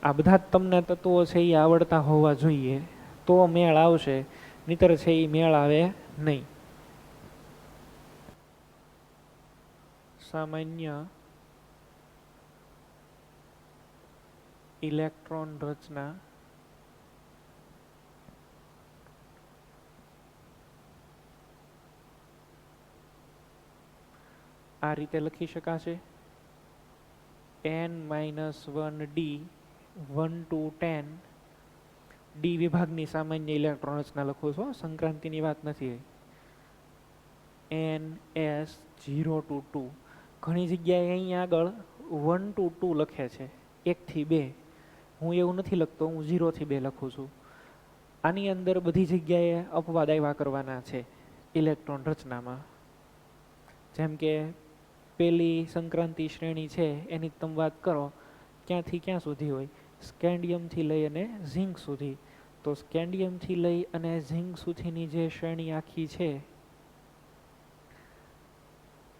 આ બધા જ તમને તત્વો છે એ આવડતા હોવા જોઈએ તો મેળ આવશે. નહીતર છે એ મેળ આવે નહીં. સામાન્ય ઇલેક્ટ્રોન રચના આ રીતે લખી શકાશે. n-1d 1 to 10 ડી વિભાગની સામાન્ય ઇલેક્ટ્રોન રચના લખું છું, સંક્રાંતિની વાત નથી. ns 0 to 2. ઘણી જગ્યાએ અહીંયા આગળ 1 to 2 લખે છે, 1 થી 2. હું એવું નથી લખતો, હું 0 થી 2 લખું છું. આની અંદર બધી જગ્યાએ અપવાદ આવ્યા કરવાના છે ઇલેક્ટ્રોન રચનામાં. જેમ કે પેલી સંક્રાંતિ શ્રેણી છે એની તમે વાત કરો, ક્યાંથી ક્યાં સુધી હોય, સ્કેન્ડિયમથી લઈ અને ઝિંક સુધી. તો સ્કેન્ડિયમથી લઈ અને ઝિંક સુધીની જે શ્રેણી આખી છે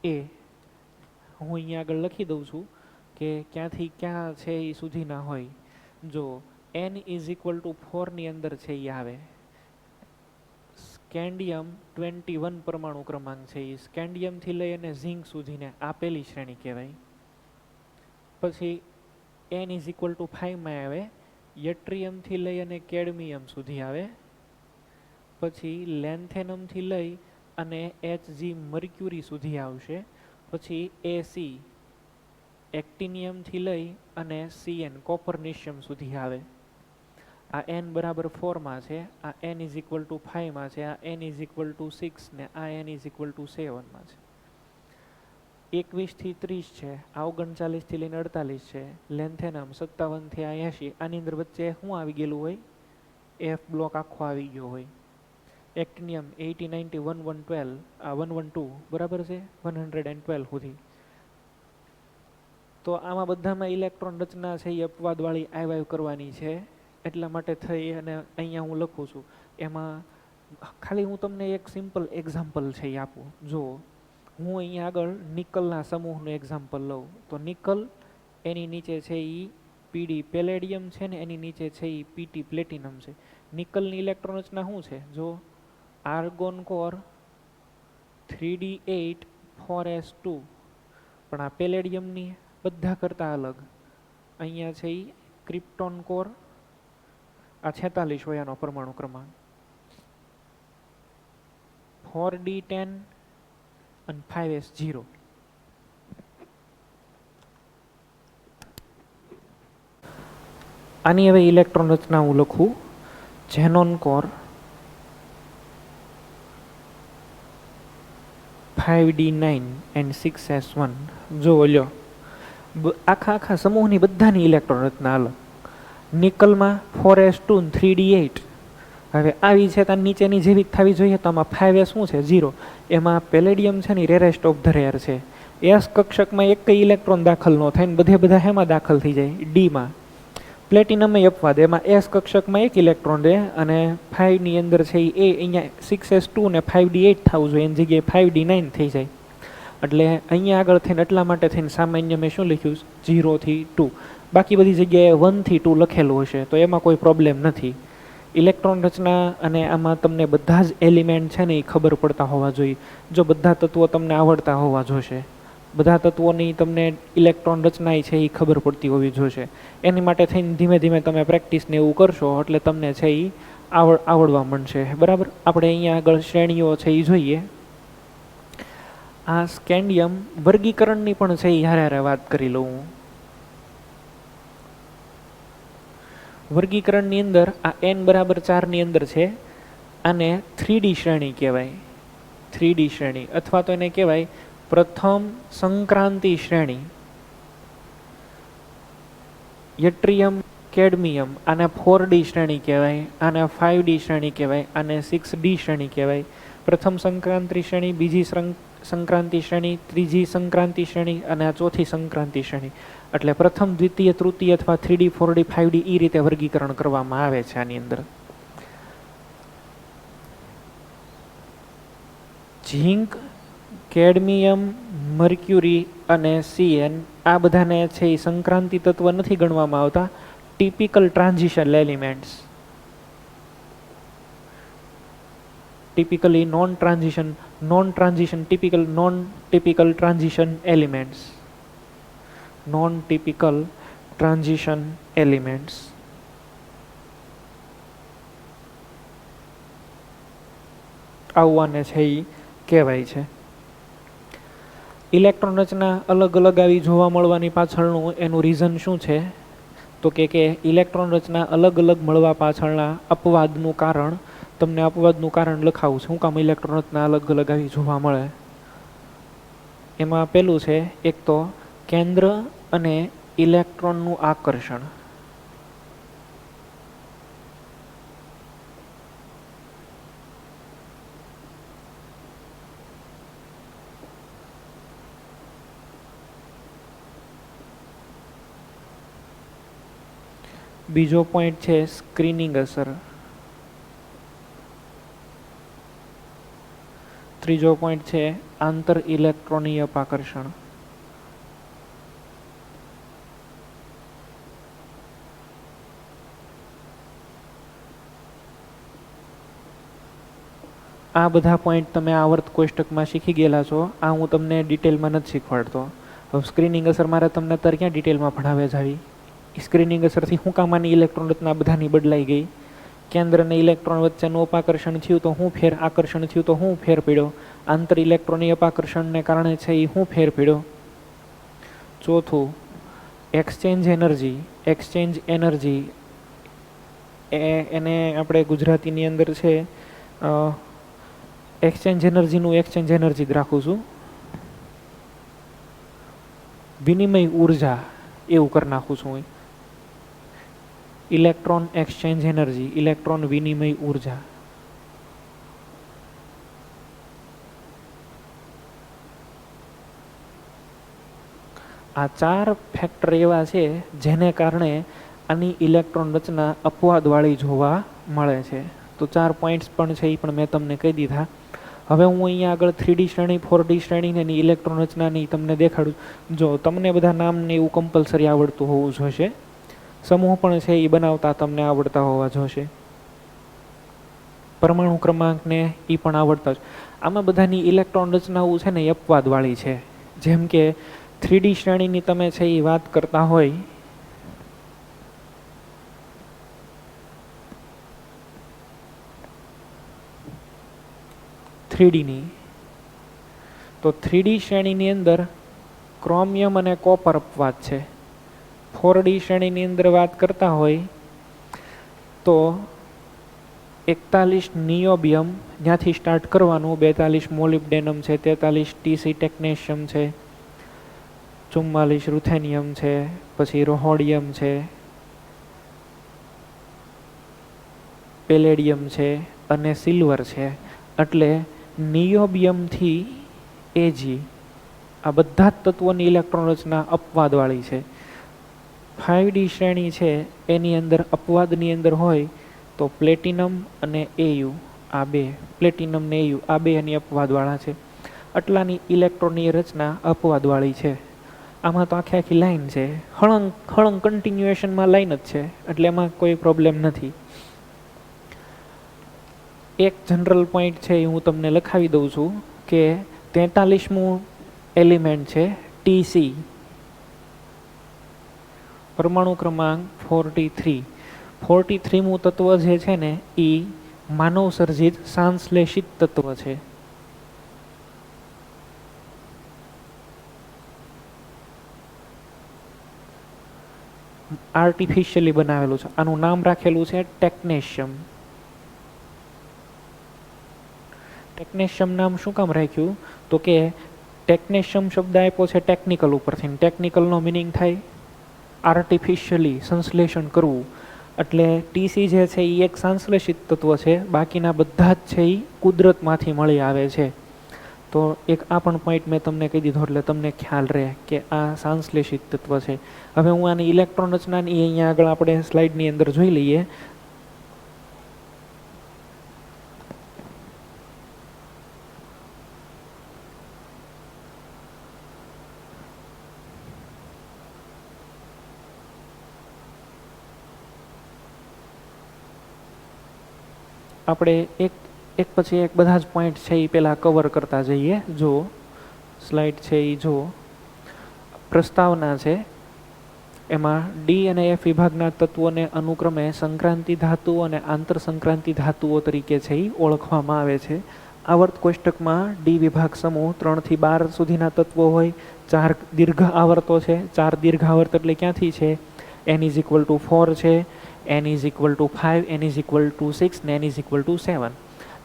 એ હું અહીંયા આગળ લખી દઉં છું કે ક્યાંથી ક્યાં છે એ સુધીના હોય. જો n = 4 ની અંદર છે એ આવે. સ્કેન્ડિયમ 21 પરમાણુ ક્રમાંક છે એ સ્કેન્ડિયમથી લઈ અને ઝિંક સુધીને આ પહેલી શ્રેણી કહેવાય. પછી n = 5 માં આવે, યટ્રિયમથી લઈ અને કેડમિયમ સુધી આવે. પછી લેન્થેનમથી લઈ અને Hg મર્ક્યુરી સુધી આવશે. પછી Ac એક્ટિનિયમથી લઈ અને Cn કોપરનિશિયમ સુધી આવે. આ n બરાબર 4 માં છે, આ n = 5 માં છે, આ n = 6 ને આ n = 7 માં છે. 21 થી 30 છે, આ 39 થી લઈને 48 છે, લેન્થેનમ 57 થી 80. આની અંદર વચ્ચે શું આવી ગયેલું હોય, F બ્લોક આખો આવી ગયો હોય. એક્ટિનિયમ 80, 90, 112, આ 112 બરાબર છે, 112 સુધી. તો આમાં બધામાં ઇલેક્ટ્રોન રચના છે એ અપવાદવાળી આવ્યા કરવાની છે. એટલા માટે થઈ અને અહીંયા હું લખું છું. એમાં ખાલી હું તમને એક સિમ્પલ એક્ઝામ્પલ છે એ આપું. જો હું અહીંયા આગળ નિકલના સમૂહનું એક્ઝામ્પલ લઉં તો નિકલ, એની નીચે છે એ પીડી પેલેડિયમ છે ને એની નીચે છે એ પીટી પ્લેટિનમ છે. નિકલની ઇલેક્ટ્રોન રચના શું છે, જો આર્ગોન કોર 3d8 4s2, પણ આ પેલેડિયમની બધા કરતાં અલગ. અહીંયા છે એ ક્રિપ્ટોન કોર, આ 46 હોય આનો પરમાણુ ક્રમાંક, 4d10 અને 5s0. આની હવે ઇલેક્ટ્રોન રચના હું લખું. Xenon core 5d9 and 6s1. જો લ્યો આખા સમૂહની બધાની ઇલેક્ટ્રોન રચના અલગ. નિકલમાં 4s2 અને 3d8. હવે આવી છે ત્યાં નીચેની જેવી થવી જોઈએ. તો આમાં 5s શું છે, 0. એમાં પેલેડિયમ છે ને રેરેસ્ટ ઓફ ધ રેર છે. એસ કક્ષકમાં એક ઇલેક્ટ્રોન દાખલ ન થાય ને બધા હેમાં દાખલ થઈ જાય, ડીમાં. પ્લેટિનમ અપવાદ, એમાં એસ કક્ષકમાં એક ઇલેક્ટ્રોન રહે અને 5 ની અંદર છે એ અહીંયા 6s2 ને 5d8 થવું જોઈએ, એની જગ્યાએ 5d9 થઈ જાય. એટલે અહીંયા આગળ થઈને એટલા માટે થઈને સામાન્ય મેં શું લખ્યું, 0 થી 2. બાકી બધી જગ્યાએ 1 થી 2 લખેલું હશે, તો એમાં કોઈ પ્રોબ્લેમ નથી. ઇલેક્ટ્રોન રચના અને આમાં તમને બધા જ એલિમેન્ટ છે ને એ ખબર પડતા હોવા જોઈએ. જો બધા તત્વો તમને આવડતા હોવા જોશે, બધા તત્વોની તમને ઇલેક્ટ્રોન રચના છે એ ખબર પડતી હોવી જોશે. એની માટે થઈને ધીમે ધીમે તમે પ્રેક્ટિસને એવું કરશો એટલે તમને છે એ આવડવા મળશે. બરાબર. આપણે અહીંયા આગળ શ્રેણીઓ છે એ જોઈએ. આ સ્કેન્ડિયમ વર્ગીકરણની પણ છે એ હારે વાત કરી લઉં. વર્ગીકરણની અંદર આ n = 4 ની અંદર છે. આને 3D શ્રેણી કહેવાય. 3D શ્રેણી અથવા તો એને કહેવાય પ્રથમ સંક્રાંતિ શ્રેણી. યટ્રિયમ, કેડમિયમ, આને 4D શ્રેણી કહેવાય, આને 5D શ્રેણી કહેવાય, આને 6D શ્રેણી કહેવાય. પ્રથમ સંક્રાંતિ શ્રેણી, બીજી સંક્રાંતિ શ્રેણી, ત્રીજી સંક્રાંતિ શ્રેણી અને આ ચોથી સંક્રાંતિ શ્રેણી. એટલે પ્રથમ, દ્વિતીય, તૃતીય અથવા 3D, 4D, 5D એ રીતે વર્ગીકરણ કરવામાં આવે છે આની અંદર. ઝિંક, કેડમિયમ, મર્ક્યુરી અને Cn આ બધાને છે એ સંક્રાંતિ તત્વ નથી ગણવામાં આવતા, typical transition elements. typically non-typical transition elements. Non-typical transition elements. આવવાને છે એ કહેવાય છે. ઇલેક્ટ્રોન રચના અલગ અલગ આવી જોવા મળવાની પાછળનું એનું રીઝન શું છે? તો કે ઇલેક્ટ્રોન રચના અલગ અલગ મળવા પાછળના અપવાદનું કારણ, તમને અપવાદનું કારણ લખાવું છે. શું કામ ઇલેક્ટ્રોન રચના અલગ અલગ આવી જોવા મળે? એમાં પેલું છે એક તો કેન્દ્ર અને ઇલેક્ટ્રોનનું આકર્ષણ. બીજો પોઈન્ટ છે સ્ક્રીનિંગ અસર. ત્રીજો પોઈન્ટ છે આંતર ઇલેક્ટ્રોનીય અપાકર્ષણ. આ બધા પોઈન્ટ તમે આવર્ત કોષ્ટકમાં શીખી ગયેલા છો. આ હું તમને ડિટેલમાં નથી શીખવાડતો. હવે સ્ક્રીનિંગ અસર મારે તમને અત્યારે ક્યાં ડિટેલમાં ભણાવે જાવી. સ્ક્રીનિંગ અસરથી શું કામની ઇલેક્ટ્રોન રચના બધાની બદલાઈ ગઈ. કેન્દ્ર અને ઇલેક્ટ્રોન વચ્ચેનું અપાકર્ષણ થયું તો શું ફેર, આકર્ષણ થયું તો શું ફેર પડ્યો, આંતર ઇલેક્ટ્રોનીય અપાકર્ષણને કારણે છે એ શું ફેર પડ્યો. ચોથું એક્સચેન્જ એનર્જી. એને આપણે ગુજરાતીની અંદર છે એક્સચેન્જ એનર્જી જ રાખું છું. વિનિમય ઉર્જા એવું કરી નાખું છું હું. ઇલેક્ટ્રોન એક્સચેન્જ એનર્જી, ઇલેક્ટ્રોન વિનિમય ઉર્જા. આ 4 ફેક્ટર એવા છે જેને કારણે આની ઇલેક્ટ્રોન રચના અપવાદવાળી જોવા મળે છે. તો 4 પોઈન્ટ્સ પણ છે એ પણ મેં તમને કહી દીધા. હવે હું અહીંયા આગળ 3D શ્રેણી, 4D શ્રેણી એની ઇલેક્ટ્રોન રચનાની તમને દેખાડું. જો તમને બધા નામને એવું કમ્પલસરી આવડતું હોવું જોઈશે. સમૂહ પણ છે એ બનાવતા તમને આવડતા હોવા જોઈશે. પરમાણુ ક્રમાંકને એ પણ આવડતા જ. આમાં બધાની ઇલેક્ટ્રોન રચનાઓ છે ને એ અપવાદવાળી છે. જેમ કે 3D શ્રેણીની તમે છે એ વાત કરતા હોય ની, તો 3D શ્રેણીની અંદર ક્રોમિયમ અને કોપર અપવાદ છે. 4D શ્રેણીની અંદર વાત કરતા હોય તો 41 નિયોબિયમ, ત્યાંથી સ્ટાર્ટ કરવાનું, 42 મોલિબ્ડેનમ છે, 43 ટીસી ટેકનેશિયમ છે, 44 રૂથેનિયમ છે, પછી રોહોડિયમ છે, પેલેડિયમ છે અને સિલ્વર છે. એટલે નિયોબિયમથી એજી આ બધા જ તત્વોની ઇલેક્ટ્રોન રચના અપવાદવાળી છે. 5D શ્રેણી છે એની અંદર અપવાદની અંદર હોય તો પ્લેટિનમ અને એયુ, આ બે, પ્લેટિનમ ને એયુ આ બે એની અપવાદવાળા છે. આટલાની ઇલેક્ટ્રોનની રચના અપવાદવાળી છે. આમાં તો આખી લાઈન છે, હળંગ કન્ટિન્યુએશનમાં લાઈન જ છે, એટલે એમાં કોઈ પ્રોબ્લેમ નથી. એક જનરલ પોઈન્ટ છે એ હું તમને લખાવી દઉં છું કે 43મું એલિમેન્ટ છે ટીસી, પરમાણુ ક્રમાંક 43. 43મું તત્વ જે છે ને એ માનવ સર્જિત સંશ્લેષિત તત્વ છે. આર્ટિફિશિયલી બનાવેલું છે. આનું નામ રાખેલું છે ટેકનેશિયમ. ટેકનેશિયમ નામ શું કામ રાખ્યું? તો કે ટેકનેશિયમ શબ્દ આપ્યો છે ટેકનિકલ ઉપરથી. ટેકનિકલનો મિનિંગ થાય આર્ટિફિશિયલી સંશ્લેષણ કરવું. એટલે ટીસી જે છે એ એક સંશ્લેષિત તત્વ છે, બાકીના બધા જ છે એ કુદરતમાંથી મળી આવે છે. તો એક આ પણ પોઈન્ટ મેં તમને કહી દીધો એટલે તમને ખ્યાલ રહે કે આ સંશ્લેષિત તત્વ છે. હવે હું આની ઇલેક્ટ્રોન રચનાની અહીંયા આગળ આપણે સ્લાઇડની અંદર જોઈ લઈએ. આપણે एक पछी एक बधा ज पॉइंट छे ई पहेला कवर करता जईए। जो स्लाइड छे ई जो प्रस्तावना छे एमां डी अने एफ विभागना तत्वोने अनुक्रमे संक्रांति धातुओ अने आंतर संक्रांति धातुओ तरीके छे ई ओळखवामां आवे छे। आवर्त कोष्टकमां डी विभाग समूह 3 થી 12 सुधीना तत्वो होय। 4 दीर्घ आवर्तो छे। 4 दीर्घ आवर्त एटले क्यांथी छे? n = 4 छे, n = 5, n = 6 ने n = 7।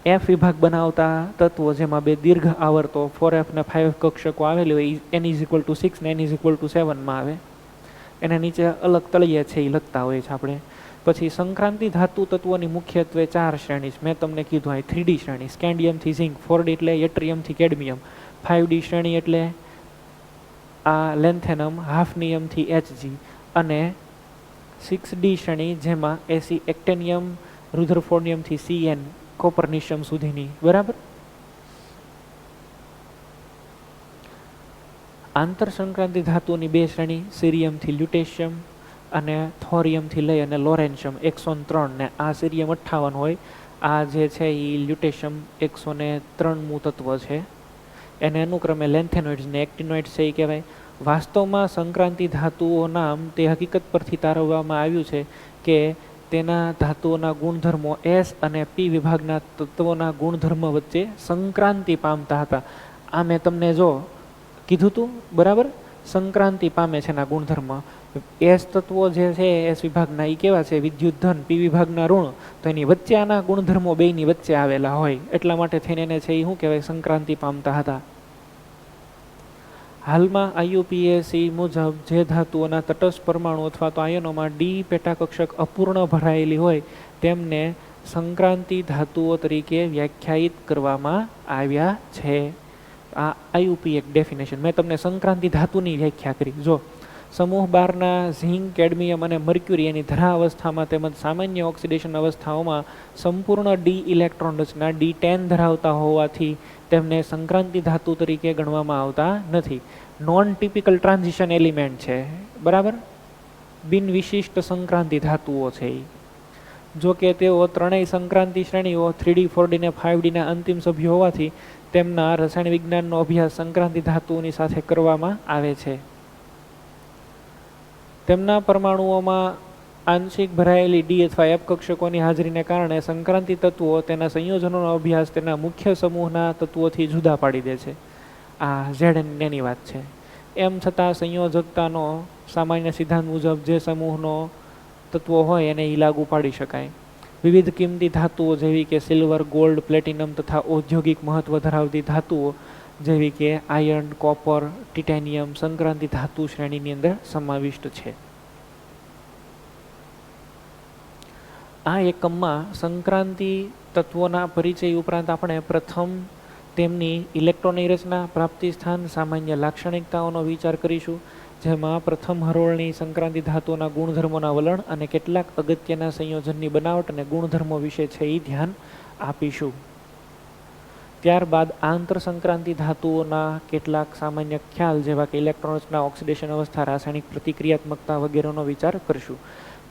एफ विभाग बनावता तत्वो जेमां बे दीर्घ आवर्तो 4f ने 5f कक्षको आवेली होय n = 6 ने n = 7 मां आवे। एना नीचे अलग तळिये छे ई लखता होय छे आपणे। पछी संक्रांति धातु तत्वोनी मुख्यत्वे 4 श्रेणी छे। मैं तमने कीधुं आ 3D श्रेणी स्केंडियम थी झिंक, 4D एटले एट्रियम थी केडमियम, 5D श्रेणी एटले आ लेंथेनम, हाफनियम थी Hg अने 6D श्रेणी जेमां एसी एक्टेनियम, रुधरफोर्डियम थी Cn, कोपरनिशियम सुधीनी। बराबर। आंतर संक्रांति धातुओनी 2 श्रेणी सीरियम थी ल्यूटेशियम अने थोरियम थी लई अने लोरेन्शियम 103 ने आ सीरियम 58 होय। आ जे छे ई ल्यूटेशियम 103 मु तत्व छे। एने अनुक्रमे लेंथेनोइड्स ने एक्टिनोइड्स छे ई कहेवाय। वास्तवमां संक्रांति धातुओ नाम ते हकीकत परथी तारववामां आव्युं छे के तेना धातुओना गुणधर्मो एस अने पी विभागना तत्वोना गुणधर्म वच्चे संक्रांति पामता हता। आ मैं तमने जो कीधुं तुं बराबर, संक्रांति पामे छे ना गुणधर्म। एस तत्वो जे छे एस विभागना ई केवा छे विद्युत धन, पी विभागना ऋण, तो एनी वच्चे आना गुणधर्मो बेयनी वच्चे आवेला होय एटला माटे थईने एने छे ई शुं कहेवाय संक्रांति पामता हता। हालमां IUPAC मुजब जे धातुओना तटस्थ परमाणु अथवा तो आयनोमां डी पेटा कक्षक अपूर्ण भरायेली होय तेमने संक्रांति धातुओ तरीके व्याख्यायित करवामां आव्या छे। आ IUP एक डेफिनेशन। मैं तमने संक्रांति धातुनी व्याख्या करी। जो समूह 12 ना झिंक, केडमियम अने मर्क्युरी एनी धरा अवस्थामां तेमज सामान्य ऑक्सिडेशन अवस्थाओमां संपूर्ण डी इलेक्ट्रॉन रचना D10 धरावता होवाथी तेमने संक्रांति धातु तरीके गणवामां आवता नथी। नॉन टिपिकल ट्रांजिशन एलिमेंट छे। बराबर। बिन विशिष्ट संक्रांति धातुओ छे। जो के तेओ त्रणेय संक्रांति श्रेणीओ 3D 4D ने 5D ना अंतिम सभ्य होवाथी तेमना रसायण विज्ञाननो अभ्यास संक्रांति धातुओनी साथे करवामां आवे छे। तेमना परमाणुओमां आंशिक भरायेली डी अथवा एफ कक्षकोनी हाजरीने कारणे संक्रांति तत्वो तेना संयोजनोनो अभ्यास तेना मुख्य समूहना तत्वोथी जुदा पाडी दे छे। आ Zn एनी वात छे। एम छतां संयोजकतानो सामान्य सिद्धांत मुजब जे समूहनो तत्वो होय एने ई लागू पाडी शकाय। विविध किंमती धातुओ जेवी के सिल्वर, गोल्ड, प्लेटिनम तथा औद्योगिक महत्व धरावती धातुओ जेवी के आयर्न, कॉपर, टिटेनियम संक्रांति धातु श्रेणीनी अंदर समाविष्ट छे। आ एकममां संक्रांति तत्वोना परिचय उपरांत આપણે પ્રથમ તેમની ઇલેક્ટ્રોનની રચના, પ્રાપ્તિ સ્થાન, સામાન્ય લાક્ષણિકતાઓનો વિચાર કરીશું, જેમાં પ્રથમ હરોળની સંક્રાંતિ ધાતુઓના ગુણધર્મોના વલણ અને કેટલાક અગત્યના સંયોજનની બનાવટ અને ગુણધર્મો વિશે છે એ ધ્યાન આપીશું। ત્યારબાદ આંતર સંક્રાંતિ ધાતુઓના કેટલાક સામાન્ય ખ્યાલ જેવા કે ઇલેક્ટ્રોન રચના, ઓક્સિડેશન અવસ્થા, રાસાયણિક પ્રતિક્રિયાત્મકતા વગેરેનો વિચાર કરીશું।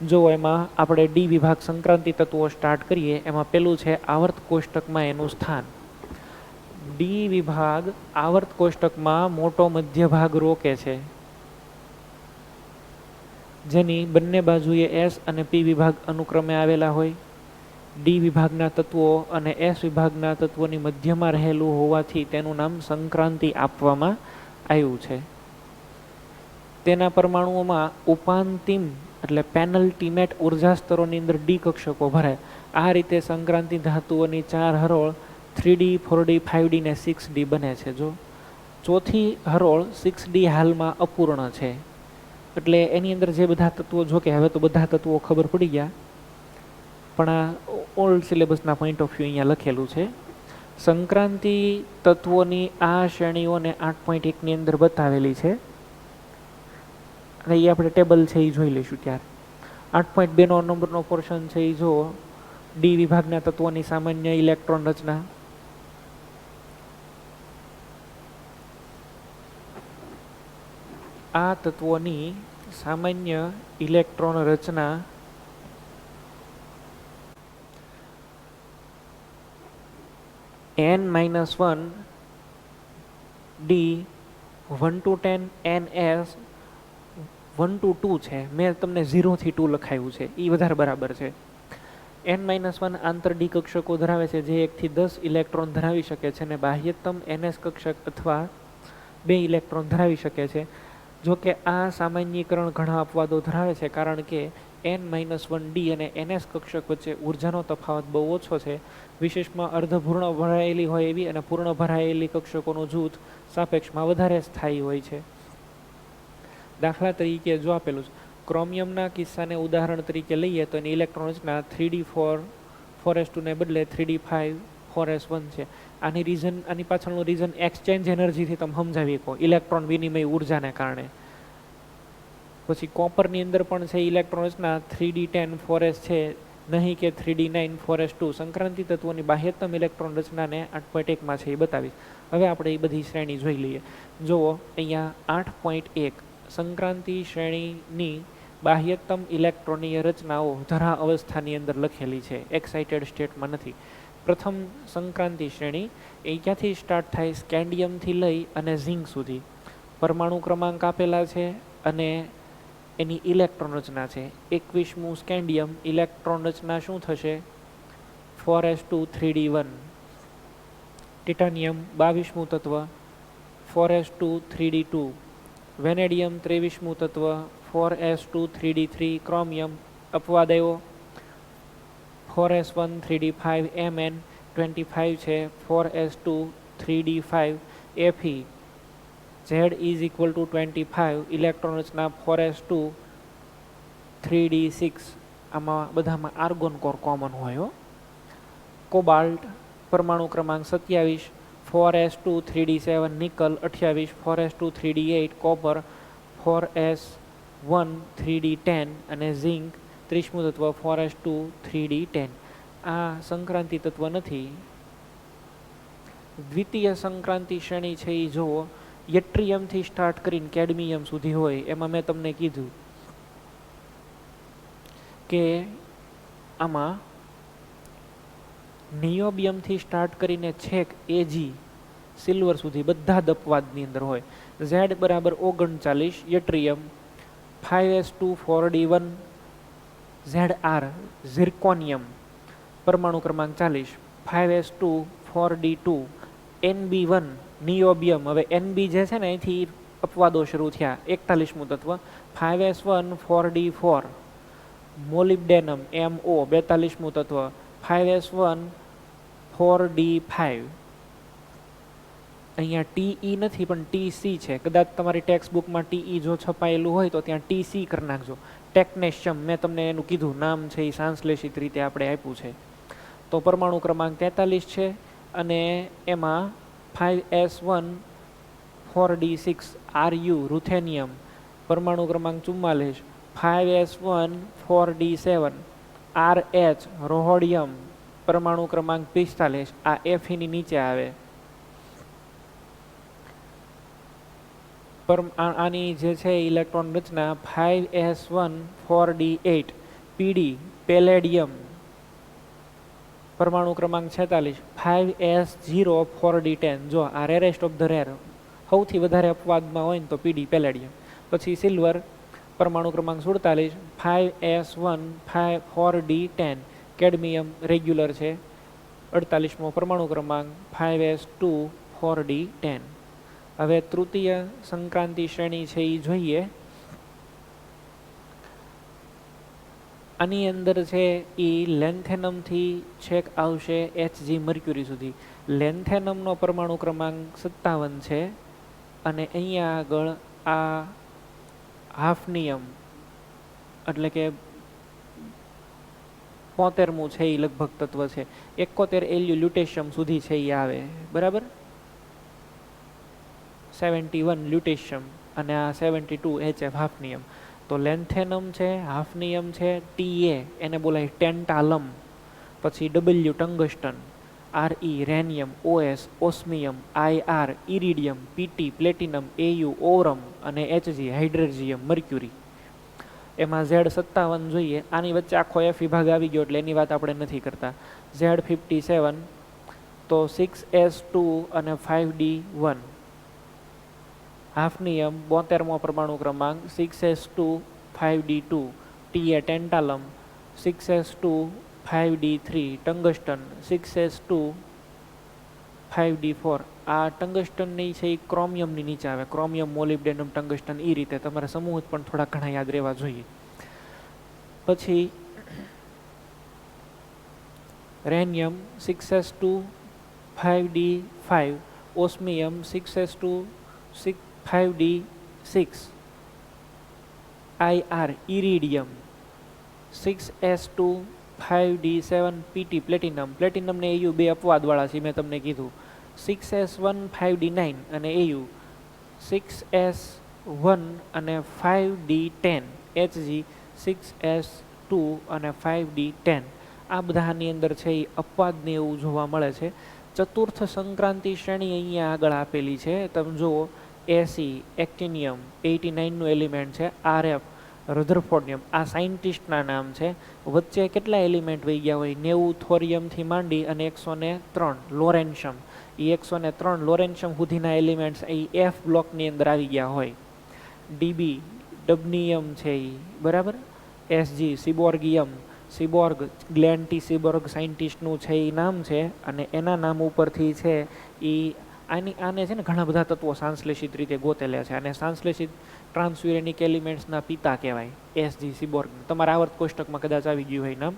જો એમાં આપણે ડી વિભાગ સંક્રાંતિ તત્વો સ્ટાર્ટ કરીએ, એમાં પેલું છે આવર્ત કોષ્ટકમાં એનું સ્થાન। ડી વિભાગ આવર્ત કોષ્ટકમાં મોટો મધ્ય ભાગ રોકે છે, જેની બંને બાજુએ એસ અને પી વિભાગ અનુક્રમે આવેલા હોય। ડી વિભાગના તત્વો અને એસ વિભાગના તત્વોની મધ્યમાં રહેલું હોવાથી તેનું નામ સંક્રાંતિ આપવામાં આવ્યું છે। તેના પરમાણુઓમાં ઉપાંતિમ એટલે પેનલ્ટીમેટ ઉર્જા સ્તરોની અંદર ડી કક્ષકો ભરાય। આ રીતે સંક્રાંતિ ધાતુઓની 4 હરોળ 3D 4D 5D ને 6D બને છે। જો ચોથી હરોળ 6D હાલમાં અપૂર્ણ છે, એટલે એની અંદર જે બધા તત્વો, જો કે હવે તો બધા તત્વો ખબર પડી ગયા, પણ આ ઓલ્ડ સિલેબસના પોઈન્ટ ઓફ વ્યૂ અહીંયા લખેલું છે। સંક્રાંતિ તત્વોની આ શ્રેણીઓને 8.1 ની અંદર બતાવેલી છે અને એ આપણે ટેબલ છે એ જોઈ લઈશું ત્યારે। 8.2 નો નંબરનો પોર્શન છે એ જો ડી વિભાગના તત્વોની સામાન્ય ઇલેક્ટ્રોન રચના, આ તત્વોની સામાન્ય ઇલેક્ટ્રોન રચના, n-1 d 1 to 10 ns 1 to 2 છે, મેં તમને 0 થી 2 લખાયું છે, એ વધારે બરાબર છે. n-1 આંતર ડી કક્ષકો ધરાવે છે જે 1 થી 10 ઇલેક્ટ્રોન ધરાવી શકે છે અને બાહ્યતમ ns કક્ષક અથવા 2 ઇલેક્ટ્રોન ધરાવી શકે છે. જો કે આ સામાન્યીકરણ ઘણા અપવાદો ધરાવે છે કારણ કે n-1 ડી અને ns કક્ષક વચ્ચે ઉર્જાનો તફાવત બહુ ઓછો છે, વિશેષમાં અર્ધપૂર્ણ ભરાયેલી હોય એવી અને પૂર્ણ ભરાયેલી કક્ષકોનું જૂથ સાપેક્ષમાં વધારે સ્થાયી હોય છે. દાખલા તરીકે જો આપેલું ક્રોમિયમના કિસ્સાને ઉદાહરણ તરીકે લઈએ તો એની ઇલેક્ટ્રોન રચના 3d4 ને બદલે 3d5 4s1 છે. આની પાછળનું રીઝન એક્સચેન્જ એનર્જીથી તમે સમજાવી શકો, ઇલેક્ટ્રોન વિનિમય ઉર્જાને કારણે. પછી કોપરની અંદર પણ છે ઇલેક્ટ્રોન રચના 3d10 4s છે, નહીં કે 3d9 4s2. સંક્રાંતિ તત્વોની બાહ્યતમ ઇલેક્ટ્રોન રચનાને 8.1માં છે એ બતાવીશ. હવે આપણે એ બધી શ્રેણી જોઈ લઈએ. જુઓ અહીંયા 8.1 સંક્રાંતિ શ્રેણીની બાહ્યતમ ઇલેક્ટ્રોનીય રચનાઓ ધરા અવસ્થાની અંદર લખેલી છે, એક્સાઇટેડ સ્ટેટમાં નથી. પ્રથમ સંક્રાંતિ શ્રેણી એ ક્યાંથી સ્ટાર્ટ થાય? સ્કેન્ડિયમથી લઈ અને ઝિંક સુધી. પરમાણુ ક્રમાંક આપેલા છે અને એની ઇલેક્ટ્રોન રચના છે. 21મું સ્કેન્ડિયમ, ઇલેક્ટ્રોન રચના શું થશે? 4s2 3d1. ટિટાનિયમ 22મું તત્વ, 4s2 3d2. વેનેડિયમ 23મું તત્વ, 4s2 3d3. ક્રોમિયમ અપવાદ આવ્યો, 4s1 3d5. Mn 25 છે, 4s2 3d5. Fe Z is equal to 25, electron રચના 4s2 3d6. આમાં બધામાં આર્ગોન કોર કોમન હોય. કોબાલ્ટ પરમાણુ ક્રમાંક 27, 4s2 3d7. Nickel 28, 4s2 3d8. Copper 4s1 3d10 અને ઝિંક 30મું તત્વ 4s2 3d10. આ સંક્રાંતિ તત્વ નથી. દ્વિતીય સંક્રાંતિ શ્રેણી છે એ જુઓ, યટ્રિયમથી સ્ટાર્ટ કરીને કેડમિયમ સુધી હોય. એમાં મેં તમને કીધું કે આમાં નિયોબિયમથી સ્ટાર્ટ કરીને છેક એજી સિલ્વર સુધી બધા જ અપવાદની અંદર હોય. Z બરાબર 39 yttrium, 5s2 4d1. ZR zirconium પરમાણુ ક્રમાંક 40, 5s2 4d2. NB1 નિયોબિયમ, હવે NB જે છે ને અહીંથી અપવાદો શરૂ થયા. 41મું તત્વ, 5s1 4d4. મોલિબ્ડેનમ MO 42મું તત્વ, 5s1 4d5. અહીંયા TE નથી પણ TC છે. કદાચ તમારી ટેક્સ્ટ બુકમાં TE જો છપાયેલું હોય તો ત્યાં TC કરી નાખજો. ટેકનેશિયમ મેં તમને એનું કીધું, નામ છે એ સંશ્લેષિત રીતે આપણે આપ્યું છે. તો પરમાણુ ક્રમાંક 43 છે અને એમાં 5s1 4d6. RU રૂથેનિયમ પરમાણુ ક્રમાંક 44, 5s1 4d7. RH રોહોડિયમ પરમાણુ ક્રમાંક 45. આ Fe ની નીચે આવે. આની જે છે ઇલેક્ટ્રોન રચના 5s1 4d8. PD પેલેડિયમ પરમાણુ ક્રમાંક 46, 5s0 4d10. જો આ રેરેસ્ટ ઓફ ધ રેર, સૌથી વધારે અપવાદમાં હોય ને તો PD પેલેડિયમ. પછી સિલ્વર પરમાણુ ક્રમાંક 47, 5s1 4d10. કેડમિયમ રેગ્યુલર છે, 48મો પરમાણુ ક્રમાંક, 5s2 4d10. હવે તૃતીય સંક્રાંતિ શ્રેણી છે એ જોઈએ. આની અંદર છે એ લેન્થેનમથી છેક આવશે Hg મર્ક્યુરી સુધી. લેન્થેનમનો પરમાણુ ક્રમાંક 57 છે અને અહીંયા આગળ આ હાફનિયમ એટલે કે 75મું છે એ લગભગ તત્વ છે. 71 એલ્યુ લ્યુટેશિયમ સુધી છે એ આવે, બરાબર. 71 લ્યુટેશિયમ અને આ 72 HF હાફનિયમ. તો લેન્થેનમ છે, હાફનિયમ છે, Ta એને બોલાય ટેન્ટાલમ. પછી W tungsten, Re રેનિયમ, OS ઓસ્મિયમ, IR ઇરિડિયમ, PT platinum, Au ઓરમ અને Hg હાઇડ્રોજિયમ મર્ક્યુરી. એમાં Z57 જોઈએ. આની વચ્ચે આખો F વિભાગ આવી ગયો એટલે એની વાત આપણે નથી કરતા. Z57 તો 6s2 અને 5d1 હાફ નિયમ 72મો પરમાણુ ક્રમાંક 6s2 5d2 TA tantalum 6s2 5d3 tungsten 6s2 5d4 આ ટંગસ્ટનની છે એ ક્રોમિયમની નીચે આવે, ક્રોમિયમ મોલિબ્ડેનમ ટંગસ્ટન એ રીતે તમારા સમૂહ પણ થોડા ઘણા યાદ રહેવા જોઈએ. પછી રેનિયમ 6s2 5d5 ઓસ્મિયમ 6s2 5d6 IR ઇરિડિયમ 6s2 5d7 PT platinum. Platinum ને AU બે અપવાદવાળા છે મેં તમને કીધું. 6s1 5d9 અને AU 6s1 અને 5d10 HG 6s2 અને 5d10 આ બધાની અંદર છે એ અપવાદને એવું જોવા મળે છે. ચતુર્થ સંક્રાંતિ શ્રેણી અહીંયા આગળ આપેલી છે, તમે જુઓ એસી એક્ટિનિયમ 89નું એલિમેન્ટ છે, RF રધરફોર્ડિયમ આ સાયન્ટિસ્ટના નામ છે. વચ્ચે કેટલા એલિમેન્ટ વહી ગયા હોય 90 થોરિયમથી માંડી અને 103 લોરેન્શિયમ, એ 103 લોરેન્શિયમ સુધીના એલિમેન્ટ્સ એ F બ્લોકની અંદર આવી ગયા હોય. ડીબી ડબનિયમ છે એ બરાબર, એસજી સિબોર્ગિયમ, સિબોર્ગ ગ્લેન ટી સિબોર્ગ સાયન્ટિસ્ટનું છે એ નામ છે અને એના નામ ઉપરથી છે એ આને છે ને ઘણા બધા તત્વો સંશ્લેષિત રીતે ગોતેલા છે અને સંશ્લેષિત ટ્રાન્સયુરેનિક એલિમેન્ટ્સના પિતા કહેવાય એસજી સિબોર્ગ. તમારા આવર્ત કોષ્ટકમાં કદાચ આવી ગયું હોય નામ.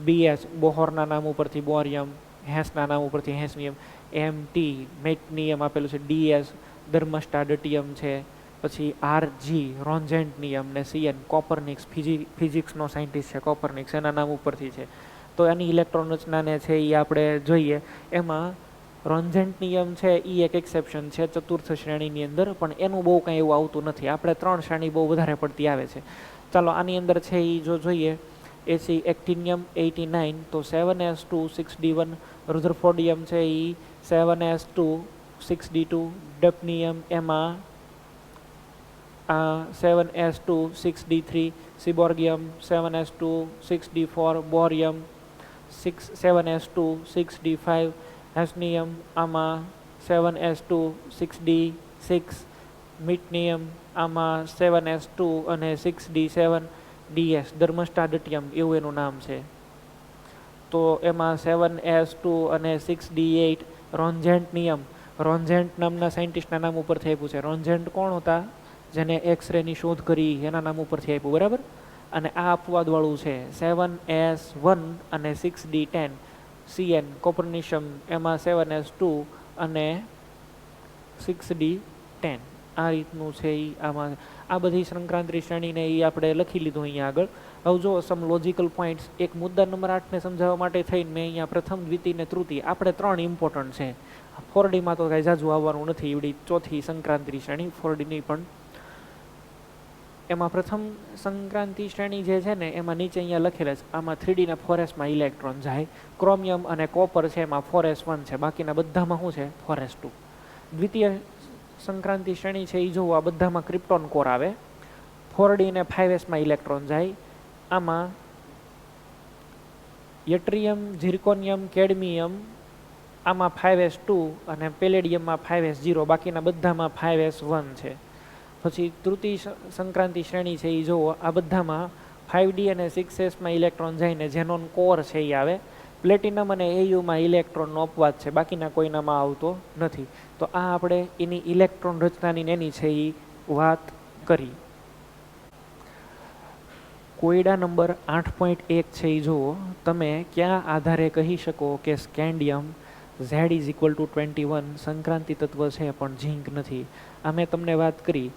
બીએચ બોહોરના નામ ઉપરથી બોરિયમ, હેસના નામ ઉપરથી હેસનિયમ, MT મેટનિયમ આપેલું છે, DS ધર્મસ્ટાડટિયમ છે, પછી RG રોન્જેન્ટનિયમ ને CN કોપરનિક્સ ફિઝિક્સનો સાયન્ટિસ્ટ છે કોપરનિક્સ, એના નામ ઉપરથી છે. તો એની ઇલેક્ટ્રોન રચનાને છે એ આપણે જોઈએ. એમાં રોન્જેન્ટનિયમ છે એ એક એક્સેપ્શન છે ચતુર્થ શ્રેણીની અંદર, પણ એનું બહુ કંઈ એવું આવતું નથી. આપણે 3 શ્રેણી બહુ વધારે પડતી આવે છે. ચાલો આની અંદર છે એ જો જોઈએ એસી એક્ટિનિયમ 89 તો 7s2 6d1, રુધરફોર્ડિયમ છે એ 7s2 6d2, ડપનિયમ એમાં 7s2 6d3, સિબોર્ગિયમ 7s2 6d4, બોરિયમ 7s2 6d5, હેસનિયમ આમાં 7s2 6d6, મિટનિયમ આમાં 7s2 અને 6d7, DS ધર્મસ્ટાડટિયમ એવું એનું નામ છે. તો એમાં 7s2 અને 6d8, રોન્જેન્ટનિયમ રોન્જેન્ટ નામના સાયન્ટિસ્ટના નામ ઉપરથી આપ્યું છે. રોન્જેન્ટ કોણ હતા? જેને એક્સરેની શોધ કરી એના નામ ઉપરથી આપ્યું બરાબર. અને આ અપવાદવાળું છે 7s1 અને 6d10, CN કોપરનિશિયમ એમાં 7s2 અને 6d10 આ રીતનું છે એ આમાં આ બધી સંક્રાંતિ શ્રેણીને એ આપણે લખી લીધું અહીંયા આગળ. હવે જો સમ લોજિકલ પોઈન્ટ્સ એક મુદ્દા નંબર 8ને સમજાવવા માટે થઈને મેં અહીંયા પ્રથમ, દ્વિતીય ને તૃતીય આપણે 3 ઇમ્પોર્ટન્ટ છે. 4Dમાં તો કાંઈ જાજુ આવવાનું નથી, એવડી ચોથી સંક્રાંતિ શ્રેણી 4Dની પણ. એમાં પ્રથમ સંક્રાંતિ શ્રેણી જે છે ને એમાં નીચે અહીંયા લખેલા છે આમાં 3D ને 4sમાં ઇલેક્ટ્રોન જાય. ક્રોમિયમ અને કોપર છે એમાં 4s1 છે, બાકીના બધામાં શું છે 4s2. દ્વિતીય સંક્રાંતિ શ્રેણી છે એ જોવો આ બધામાં ક્રિપ્ટોન કોર આવે. 4D ને 5sમાં ઇલેક્ટ્રોન જાય. આમાં યટ્રિયમ, ઝિર્કોનિયમ, કેડમિયમ આમાં 5s2 અને પેલેડિયમમાં 5s0, બાકીના બધામાં 5s1 છે. પછી તૃતીય સંક્રાંતિ શ્રેણી છે એ જુઓ આ બધામાં 5D અને 6sમાં ઇલેક્ટ્રોન જઈને ઝેનોન કોર છે એ આવે. પ્લેટિનમ અને AUમાં ઇલેક્ટ્રોનનો અપવાદ છે, બાકીના કોઈનામાં આવતો નથી. તો આ આપણે એની ઇલેક્ટ્રોન રચનાની એની છે એ વાત કરી. કોયડા નંબર 8.1 છે એ જુઓ તમે ક્યાં આધારે કહી શકો કે સ્કેન્ડિયમ Z=21 સંક્રાંતિ તત્વ છે પણ ઝીંક નથી. આ મેં તમને વાત કરી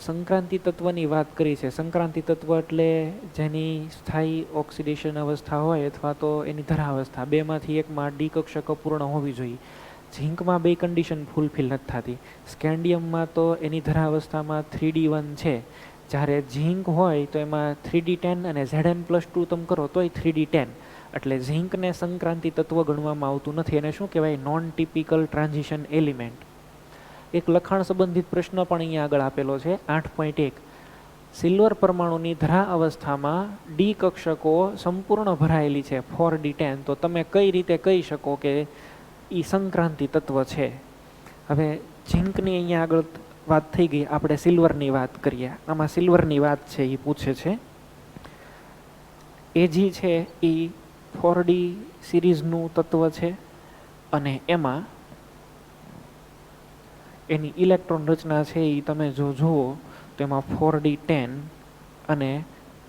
સંક્રાંતિ તત્વની વાત કરી છે. સંક્રાંતિ તત્વ એટલે જેની સ્થાયી ઓક્સિડેશન અવસ્થા હોય અથવા તો એની ધરા અવસ્થા, બેમાંથી એકમાં ડી કક્ષક અપૂર્ણ હોવી જોઈએ. ઝીંકમાં બે કન્ડિશન ફૂલફિલ નથી થતી. સ્કેન્ડિયમમાં તો એની ધરા અવસ્થામાં 3D1 છે, જ્યારે ઝીંક હોય તો એમાં 3D10 અને Zn+2 તમે કરો તોય 3D10. એટલે ઝીંકને સંક્રાંતિ તત્વ ગણવામાં આવતું નથી. એને શું કહેવાય? Non typical transition element. એક લખાણ સંબંધિત પ્રશ્ન પણ અહીંયા આગળ આપેલો છે 8.1. સિલ્વર પરમાણુની ધરા અવસ્થામાં ડી કક્ષકો સંપૂર્ણ ભરાયેલી છે 4D10, તો તમે કઈ રીતે કહી શકો કે એ સંક્રાંતિ તત્વ છે. હવે ઝીંકની અહીંયા આગળ વાત થઈ ગઈ, આપણે સિલ્વરની વાત કરીએ. આમાં સિલ્વરની વાત છે એ પૂછે છે. એજી છે એ 4D સિરીઝનું તત્વ છે અને એમાં એની ઇલેક્ટ્રોન રચના છે એ તમે જો જુઓ તો એમાં 4D10 અને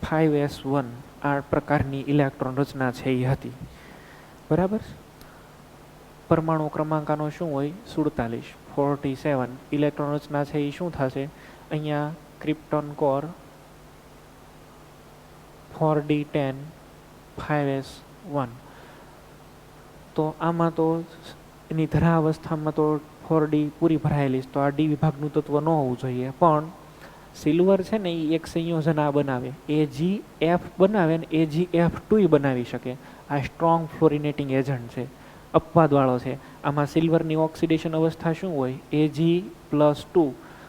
5s1 આ પ્રકારની ઇલેક્ટ્રોન રચના છે એ હતી. બરાબર. પરમાણુ ક્રમાંકાનો શું હોય? 47. 47 ઇલેક્ટ્રોન રચના છે એ શું થશે? અહીંયા ક્રિપ્ટોન કોર 4D10 5s1. તો આમાં તો એની ધરા અવસ્થામાં તો 4D પૂરી ભરાયેલી, તો આ ડી વિભાગનું તત્વ ન હોવું જોઈએ. પણ સિલ્વર છે ને એ એક સંયોજન આ બનાવે, AgF બનાવે ને AgF2 બનાવી શકે. આ સ્ટ્રોંગ ફ્લોરિનેટિંગ એજન્ટ છે, અપવાદવાળો છે. આમાં સિલ્વરની ઓક્સિડેશન અવસ્થા શું હોય? Ag+2.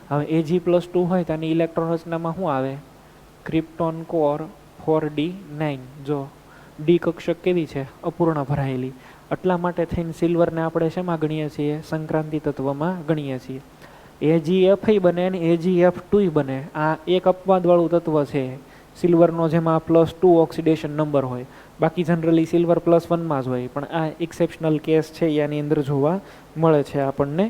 હવે Ag+2 હોય તો આની ઇલેક્ટ્રોન રચનામાં શું આવે? Krypton core 4D9. જો ડી કક્ષક કેવી છે? અપૂર્ણ ભરાયેલી. એટલા માટે થઈને સિલ્વરને આપણે શેમાં ગણીએ છીએ? સંક્રાંતિ તત્વમાં ગણીએ છીએ. AgF બને અને AgF2 બને. આ એક અપવાદવાળું તત્વ છે સિલ્વરનો, જેમાં +2 ઓક્સિડેશન નંબર હોય. બાકી જનરલી સિલ્વર +1માં જ હોય, પણ આ એક્સેપ્શનલ કેસ છે એ આની અંદર જોવા મળે છે આપણને.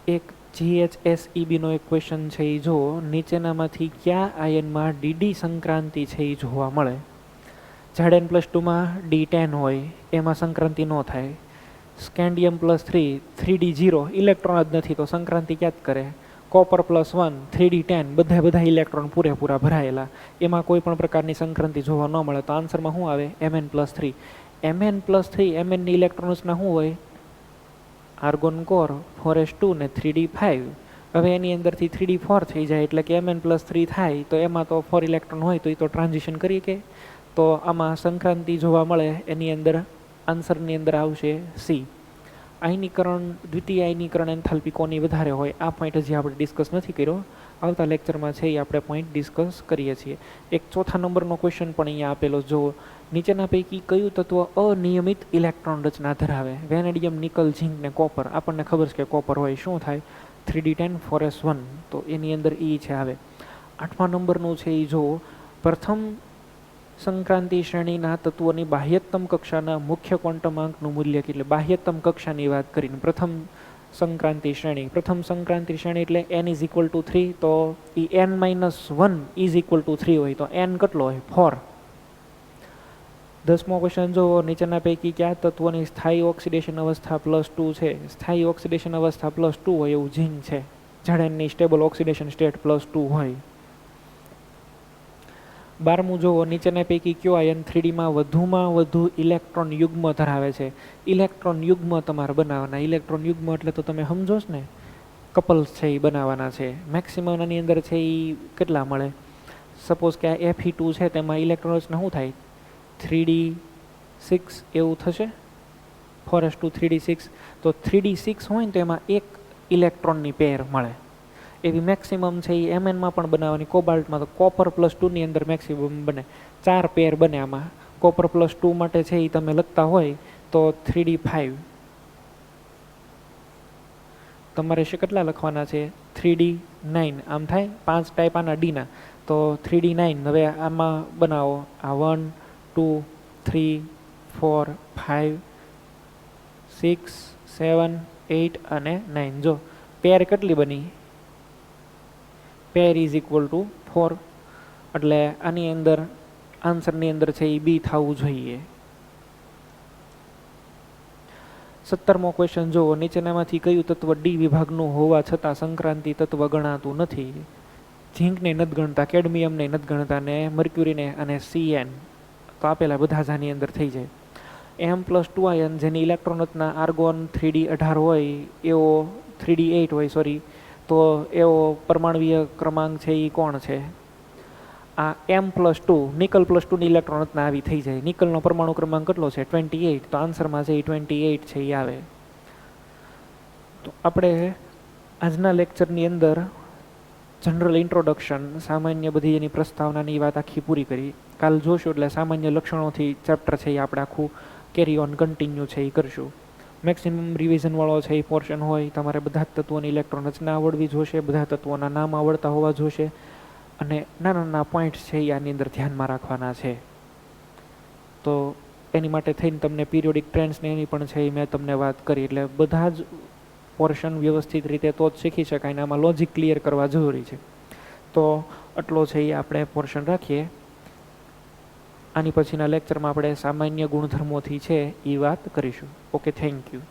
એક GHSEB નો એક ક્વેશ્ચન છે એ જો, નીચેનામાંથી કયા આયનમાં ડીડી સંક્રાંતિ છે એ જોવા મળે? Zn+2માં D10 હોય, એમાં સંક્રાંતિ ન થાય. સ્કેન્ડિયમ +3 3D0 ઇલેક્ટ્રોન જ નથી તો સંક્રાંતિ ક્યાં જ કરે? કોપર +1 3D10 બધા ઇલેક્ટ્રોન પૂરેપૂરા ભરાયેલા, એમાં કોઈ પણ પ્રકારની સંક્રાંતિ જોવા ન મળે. તો આન્સરમાં શું આવે? Mn+3. Mn+3 Mnની ઇલેક્ટ્રોન રચના શું હોય? આર્ગોન કોર 4s2 ને 3D5. હવે એની અંદરથી 3D4 થઈ જાય એટલે કે Mn+3 થાય, તો એમાં તો 4 ઇલેક્ટ્રોન હોય તો એ તો ટ્રાન્ઝિશન કરી કે. તો આમાં સંક્રાંતિ જોવા મળે, એની અંદર આન્સરની અંદર આવશે C. આયનીકરણ, દ્વિતીય આયનીકરણ એન્થાલ્પી કોની વધારે હોય? આ પોઈન્ટ હજી આપણે ડિસ્કસ નથી કર્યો, આવતા લેક્ચરમાં છે એ આપણે પોઈન્ટ ડિસ્કસ કરીએ છીએ. એક ચોથા નંબરનો ક્વેશ્ચન પણ અહીંયા આપેલો. જો નીચેના પૈકી કયું તત્વ અનિયમિત ઇલેક્ટ્રોન રચના ધરાવે? વેનેડિયમ, નિકલ, ઝિંક ને કોપર. આપણને ખબર છે કે કોપર હોય, શું થાય? 3D10 4s1. તો એની અંદર એ છે આવે. આઠમા નંબરનું છે એ જો, પ્રથમ સંક્રાંતિ શ્રેણીના તત્વોની બાહ્યતમ કક્ષાના મુખ્ય ક્વોન્ટમાંકનું મૂલ્ય કેટલું? બાહ્યતમ કક્ષાની વાત કરીને પ્રથમ સંક્રાંતિ શ્રેણી. પ્રથમ સંક્રાંતિ શ્રેણી એટલે n=3, તો એ n-1 3 હોય તો n કેટલો હોય? 4. 10મો ક્વેશ્ચન જો, નીચેના પૈકી કયા તત્વોની સ્થાયી ઓક્સિડેશન અવસ્થા +2 છે? સ્થાયી ઓક્સિડેશન અવસ્થા +2 હોય એવું ઝીંક છે. ઝાડનની સ્ટેબલ ઓક્સિડેશન સ્ટેટ +2 હોય. 12મું જુઓ, નીચેના પૈકી કયો આયન 3Dમાં વધુમાં વધુ ઇલેક્ટ્રોન યુગ્મ ધરાવે છે? ઇલેક્ટ્રોન યુગ્મ તમારે બનાવવાના. ઇલેક્ટ્રોન યુગ્મ એટલે તો તમે સમજો છો ને, કપલ્સ છે એ બનાવવાના છે. મેક્સિમમની અંદર છે એ કેટલા મળે? સપોઝ કે આ Fe2 છે, તેમાં ઇલેક્ટ્રોન રચના શું થાય? 3D6 એવું થશે. 4s2 3D6. તો 3D6 હોય ને તો એમાં એક ઇલેક્ટ્રોનની પેર મળે. એવી મેક્સિમમ છે એ Mnમાં પણ બનાવવાની. કોબાલ્ટમાં તો કોપર +2ની અંદર મેક્સિમમ બને, 4 પેર બને. આમાં કોપર +2 માટે છે એ તમે લખતા હોય તો 3D5. તમારે કેટલા લખવાના છે? 3D9. આમ થાય 5 ટાઈપ આના ડીના, તો 3D9. હવે આમાં બનાવો, આ 1 2 3 4 5 6 7 8 અને 9. જો પેર કેટલી બની? પેર =4. એટલે આની અંદર આન્સરની અંદર છે એ બી થવું જોઈએ. 17મો ક્વેશ્ચન જુઓ, નીચેનામાંથી કયું તત્વ ડી વિભાગનું હોવા છતાં સંક્રાંતિ તત્વ ગણાતું નથી? ઝીંકને નથી ગણતા, કેડમિયમને નથી ગણતા, ને મર્ક્યુરીને અને Cn તો આપેલા બધા જ આની અંદર થઈ જાય. M+2 આયન જેની ઇલેક્ટ્રોન રચના આર્ગોન 3D18 હોય એવો 3D8 હોય સોરી, તો એવો પરમાણવીય ક્રમાંક છે એ કોણ છે? આ M+2 નિકલ +2ની ઇલેક્ટ્રોન રચના આવી થઈ જાય. નિકલનો પરમાણુ ક્રમાંક કેટલો છે? 28. તો આન્સરમાં છે એ 28 છે એ આવે. તો આપણે આજના લેક્ચરની અંદર જનરલ ઇન્ટ્રોડક્શન, સામાન્ય બધી એની પ્રસ્તાવનાની વાત આખી પૂરી કરી. કાલ જોશું એટલે સામાન્ય લક્ષણોથી ચેપ્ટર છે એ આપણે આખું કેરી ઓન કન્ટિન્યુ છે એ કરશું. મેક્સિમમ રિવિઝનવાળો છે એ પોર્શન હોય. તમારે બધા જ તત્વોની ઇલેક્ટ્રોન રચના આવડવી જોશે, બધા તત્વોના નામ આવડતા હોવા જોશે, અને નાના નાના પોઈન્ટ્સ છે એ આની અંદર ધ્યાનમાં રાખવાના છે. તો એની માટે થઈને તમને પિરિયોડિક ટ્રેન્ડ્સને એની પણ છે એ મેં તમને વાત કરી. એટલે બધા જ પોર્શન વ્યવસ્થિત રીતે તો જ શીખી શકાય ને આમાં લોજિક ક્લિયર કરવા જરૂરી છે. તો આટલો છે એ આપણે પોર્શન રાખીએ. આની પછીના લેક્ચરમાં આપણે સામાન્ય ગુણધર્મોથી છે એ વાત કરીશું. Okay, thank you.